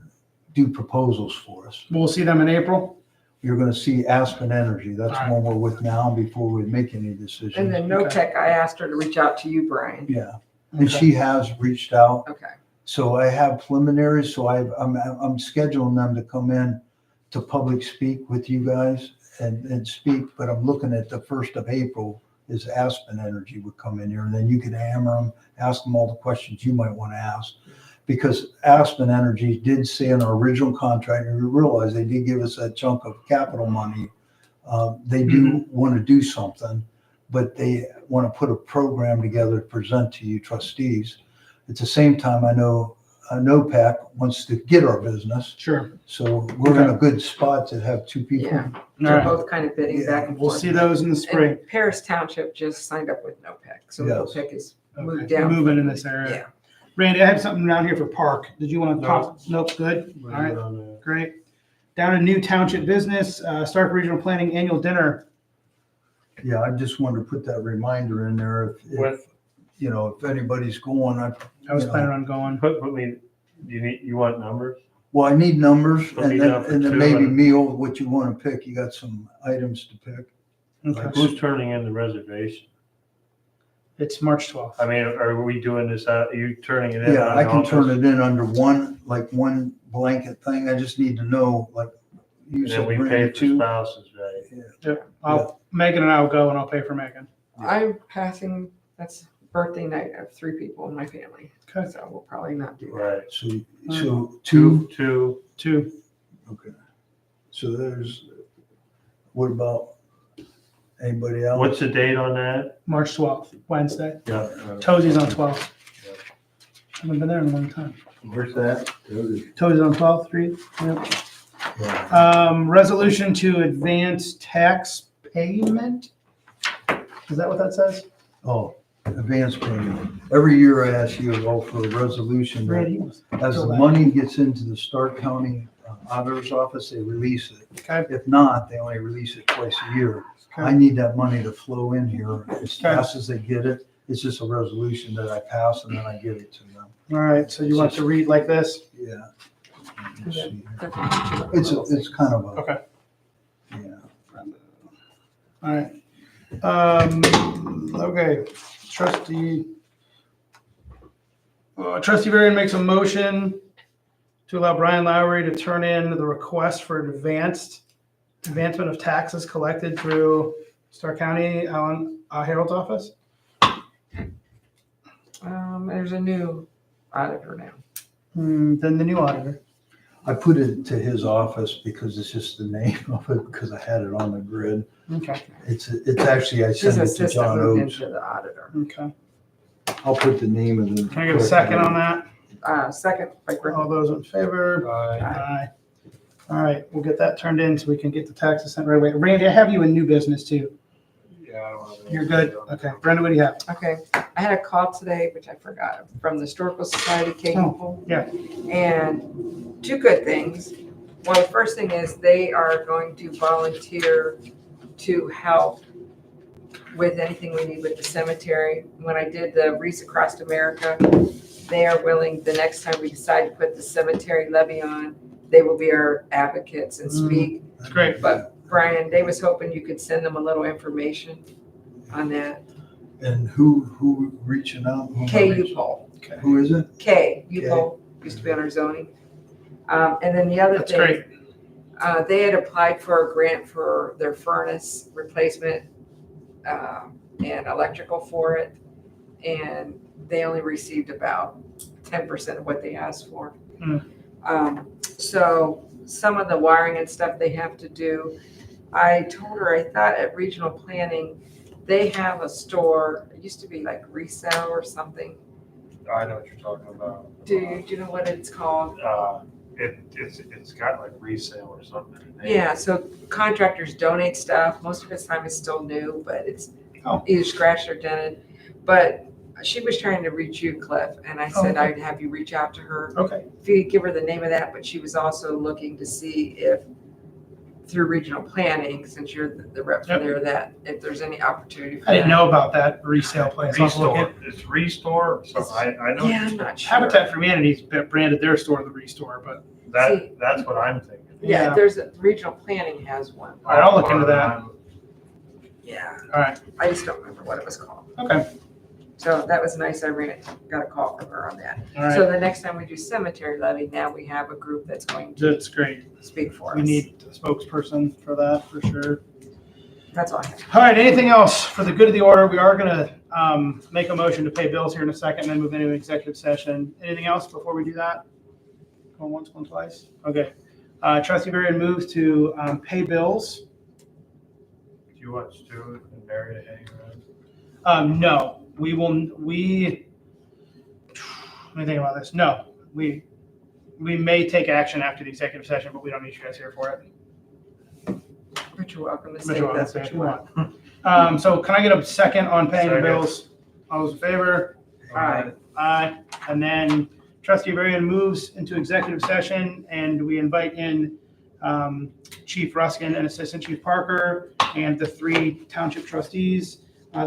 do proposals for us. We'll see them in April. You're going to see Aspen Energy. That's All right. the one we're with now before we make any decisions. And then NOPEC, I asked her to reach out to you, Brian. Yeah, and she has reached out. Okay. So I have preliminaries. So I'm scheduling them to come in to public speak with you guys and speak. But I'm looking at the 1st of April is Aspen Energy would come in here, and then you can hammer them, ask them all the questions you might want to ask. Because Aspen Energy did say in our original contract, and we realize they did give us that chunk of capital money. They do want to do something, but they want to put a program together to present to you trustees. At the same time, I know NOPEC wants to get our business. Sure. So we're in a good spot to have two people. Yeah. All They're right. both kind of bidding Yeah, back and We'll forth. see those in the spring. And Paris Township just signed up with NOPEC. So Yes. NOPEC is moved Okay. down. Moving in this area. Yeah. Randy, I have something down here for Park. Did you want to No. talk? Nope, good. All right, great. Down in New Township Business, Stark Regional Planning Annual Dinner. Yeah, I just wanted to put that reminder in there. If you know, if anybody's going, I was planning on going. Put me, you want numbers? Well, I need numbers Put me and down for then two maybe and- meal, what you want to pick. You got some items to pick. Okay. Who's turning in the reservation? It's March 12th. I mean, are we doing this out, are you turning it in? Yeah, on I can turn office? it in under one blanket thing. I just need to know, like, you And then said we bring pay the for two. spouses, right? Megan and I will go and I'll pay for Megan. I'm passing, that's birthday night of 3 people in my family. Okay. So we'll probably not do that. Right. So two, Two. okay. So there's, what about, Anybody else? What's the date on that? March 12th, Wednesday. Yeah. Tozie's on 12th. Haven't been there in a long time. Where's that? Tozie's on 12th Street. Yep. Resolution to advance tax payment. Is that what that says? Oh, advance payment. Every year I ask you all for a resolution that Randy? as the money gets into the Stark County Auditor's Office, they release it. Okay. If not, they only release it twice a year. I need that money to flow in here as fast as they get it. It's just a resolution that I pass and then I give it to them. All right, so you want to read like this? Yeah. Let's see. It's kind of a. Okay. Yeah. All right. Okay, trustee Varian makes a motion to allow Brian Lowry to turn in the request for advancement of taxes collected through Stark County Herald's office. There's a new auditor now. Then the new auditor. I put it to his office because it's just the name of it, because I had it on the grid. Okay. It's actually, I His sent it to assistant John moved Oates. into the auditor. Okay. I'll put the name of the. Can I get a second on that? Second, by Griffin. All those in favor? Aye. All right, we'll get that turned in so we can get the taxes sent right away. Randy, I have you in new business too. Yeah, I don't have any. You're good? Okay. Brenda, what do you have? Okay, I had a call today, which I forgot, from the Historical Society, Cape Oh, yeah. And two good things. Well, the first thing is they are going to volunteer to help with anything we need with the cemetery. When I did the Wreaths Across America, they are willing, the next time we decide to put the cemetery levy on, they will be our advocates and speak. That's great. But Brian, Dave was hoping you could send them a little information on that. And who reaching out? Who am I K. reaching- Upol. Who is it? K. Upol used to be on our zoning. And then the other That's thing, great. they had applied for a grant for their furnace replacement and electrical for it. And they only received about 10% of what they asked for. So some of the wiring and stuff they have to do. I told her, I thought at regional planning, they have a store, it used to be like resale or something. I know what you're talking about. Do you know what it's called? It's got like resale or something. Yeah, so contractors donate stuff. Most of the time it's still new, but it's Oh. either scratched or dented. But she was trying to reach you, Cliff, and I said okay. I'd have you reach out to her. Okay. If you could give her the name of that, but she was also looking to see if through regional planning, since you're the rep for Yep. there, that if there's any opportunity for I didn't that. know about that resale place. I'll have to look Restore, at- it's Restore, so I know. Yeah, I'm not sure. Habitat for Humanity's branded their store the Restore, but That's what I'm thinking. Yeah, Yeah. there's a regional planning has one. all right, I'll look into that. Yeah, All right. I just don't remember what it was called. Okay. So that was nice. I got a call from her on that. All So right. the next time we do cemetery levy, now we have a group that's going to That's great. speak for us. We need a spokesperson for that for sure. That's all I have. All right, anything else for the good of the order? We are gonna make a motion to pay bills here in a second, and then move into executive session. Anything else before we do that? Going once, going twice? Okay. Trustee Varian moves to pay bills. Do you want Stuart and Mary to hang around? No, let me think about this. No, we may take action after the executive session, but we don't need you guys here for it. But you're welcome to But say you're welcome that's to what say you what want. So can I get a second on paying the Second. bills? All those in favor? Aye. Aye. And then Trustee Varian moves into executive session, and we invite in Chief Ruskin and Assistant Chief Parker and the 3 township trustees.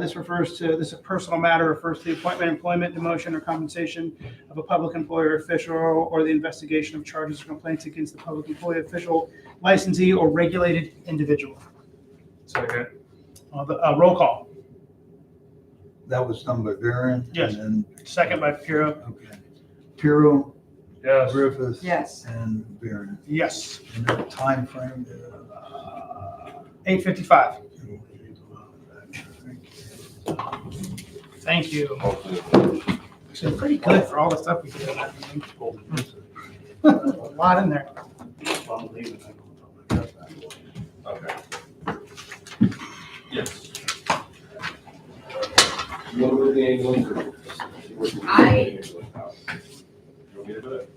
This is a personal matter, refers to the appointment, employment, demotion, or compensation of a public employee or official, or the investigation of charges or complaints against the public employee, official, licensee, or regulated individual. Second. Roll call. That was done by Varian. Yes. And Second by Piero. then, okay. Puro, Yes. Griffith. Yes. And Varian. Yes. And that time frame. 8:55. Thank you. Actually, pretty good for all the stuff we did in that meeting. A lot in there. Okay. Yes. What about the ambulance? I- You want me to do it?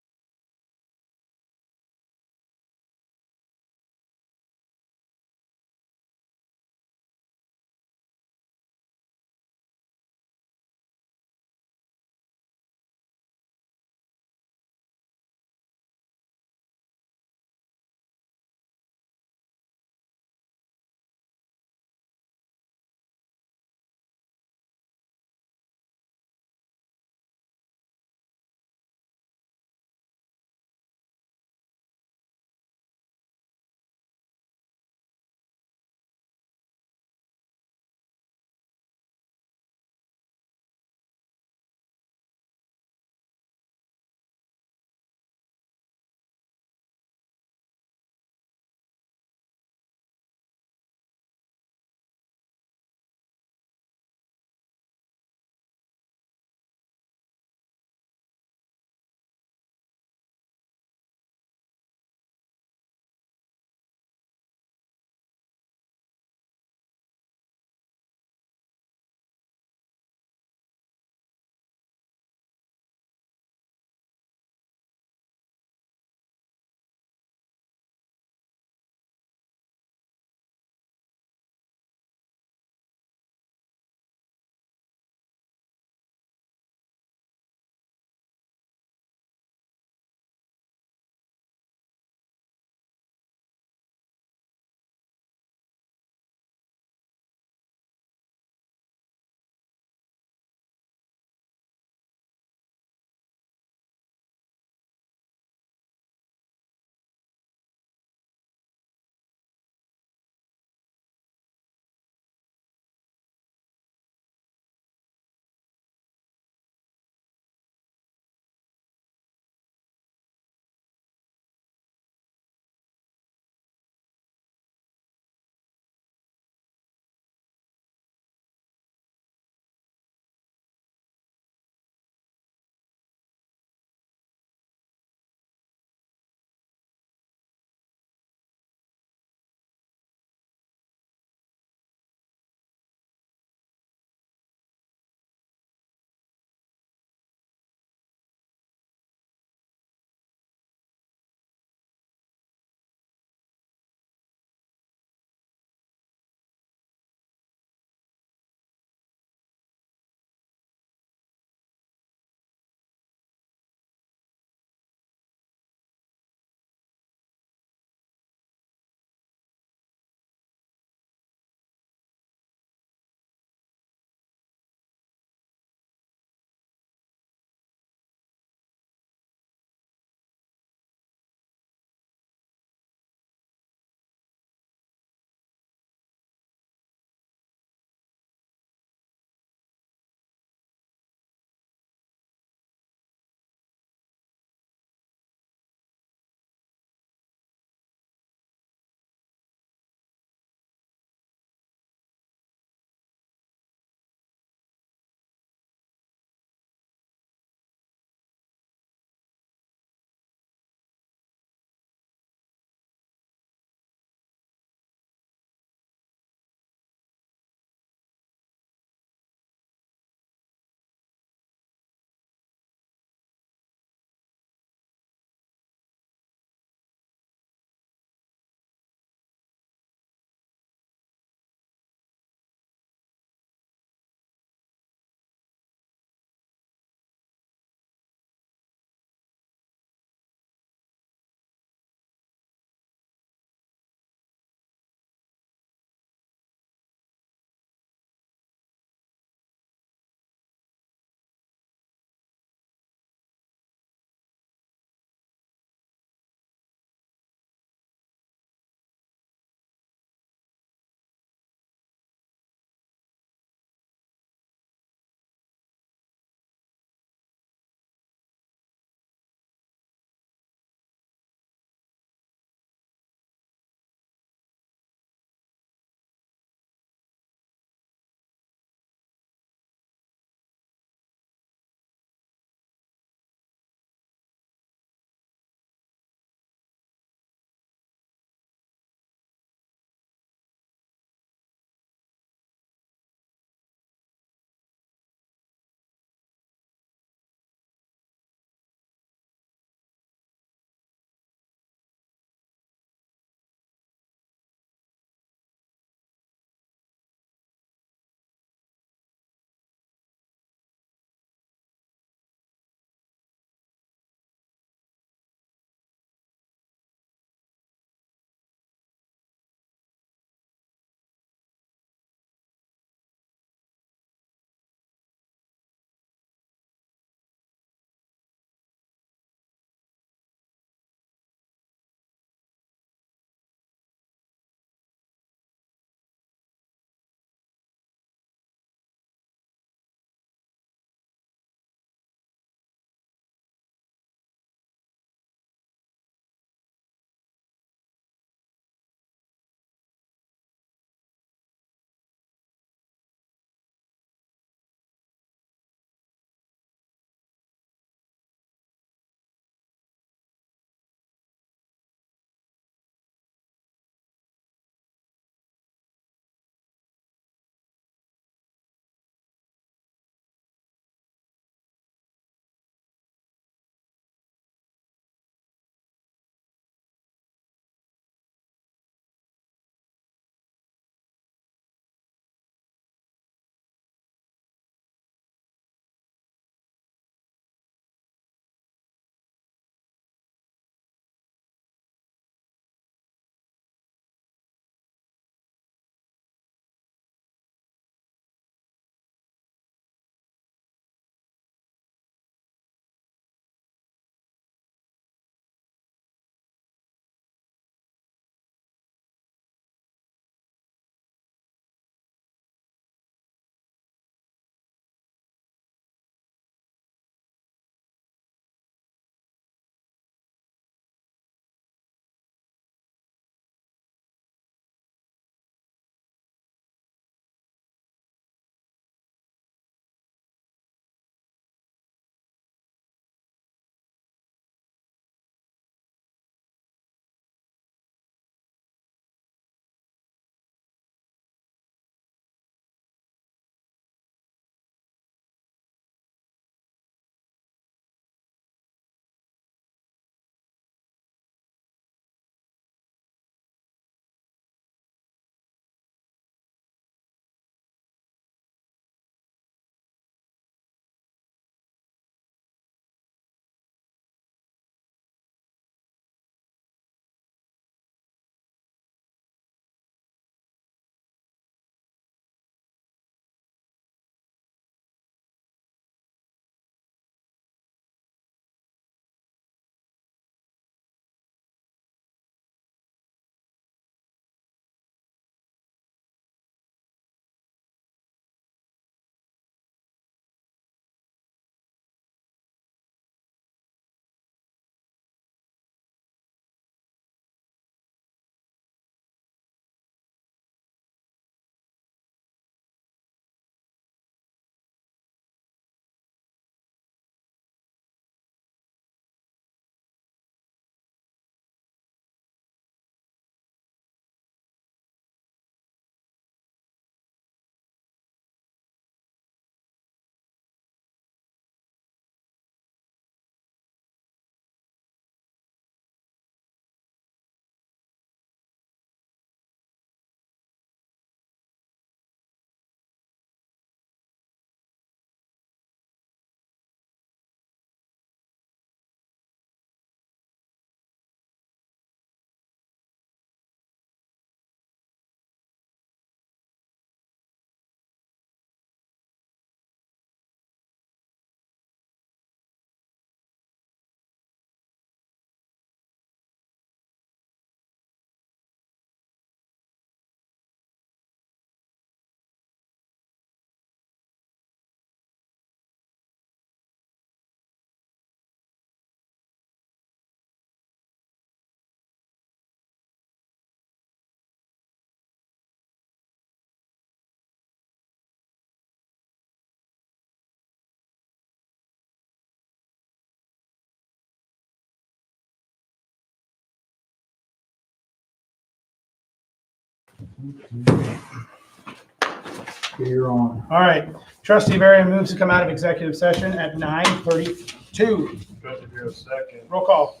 You're on. All right, trustee Varian moves to come out of executive session at 9:32. Trustee Bureau, second. Roll call.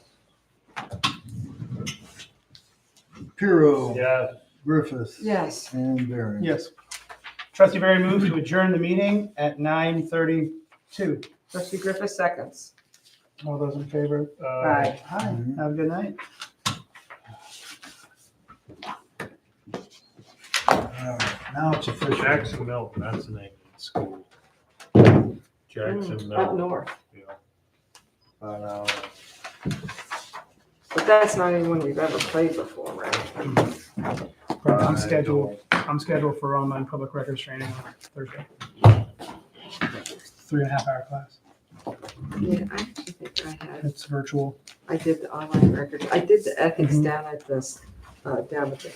Puro. Yes. Griffith. Yes. And Barron. Yes. Trustee Varian moves to adjourn the meeting at 9:32. Trustee Griffith seconds. All those in favor? Aye. Hi, have a good night. All right, now it's official. Jackson Milk, that's the name of the school. Jackson Up Milk. north. Yeah. But that's not anyone we've ever played before, right? I'm scheduled for online public records training on Thursday. 3.5 hour class. Yeah, I actually think I had, It's virtual. I did the online records. I did the ethics down at the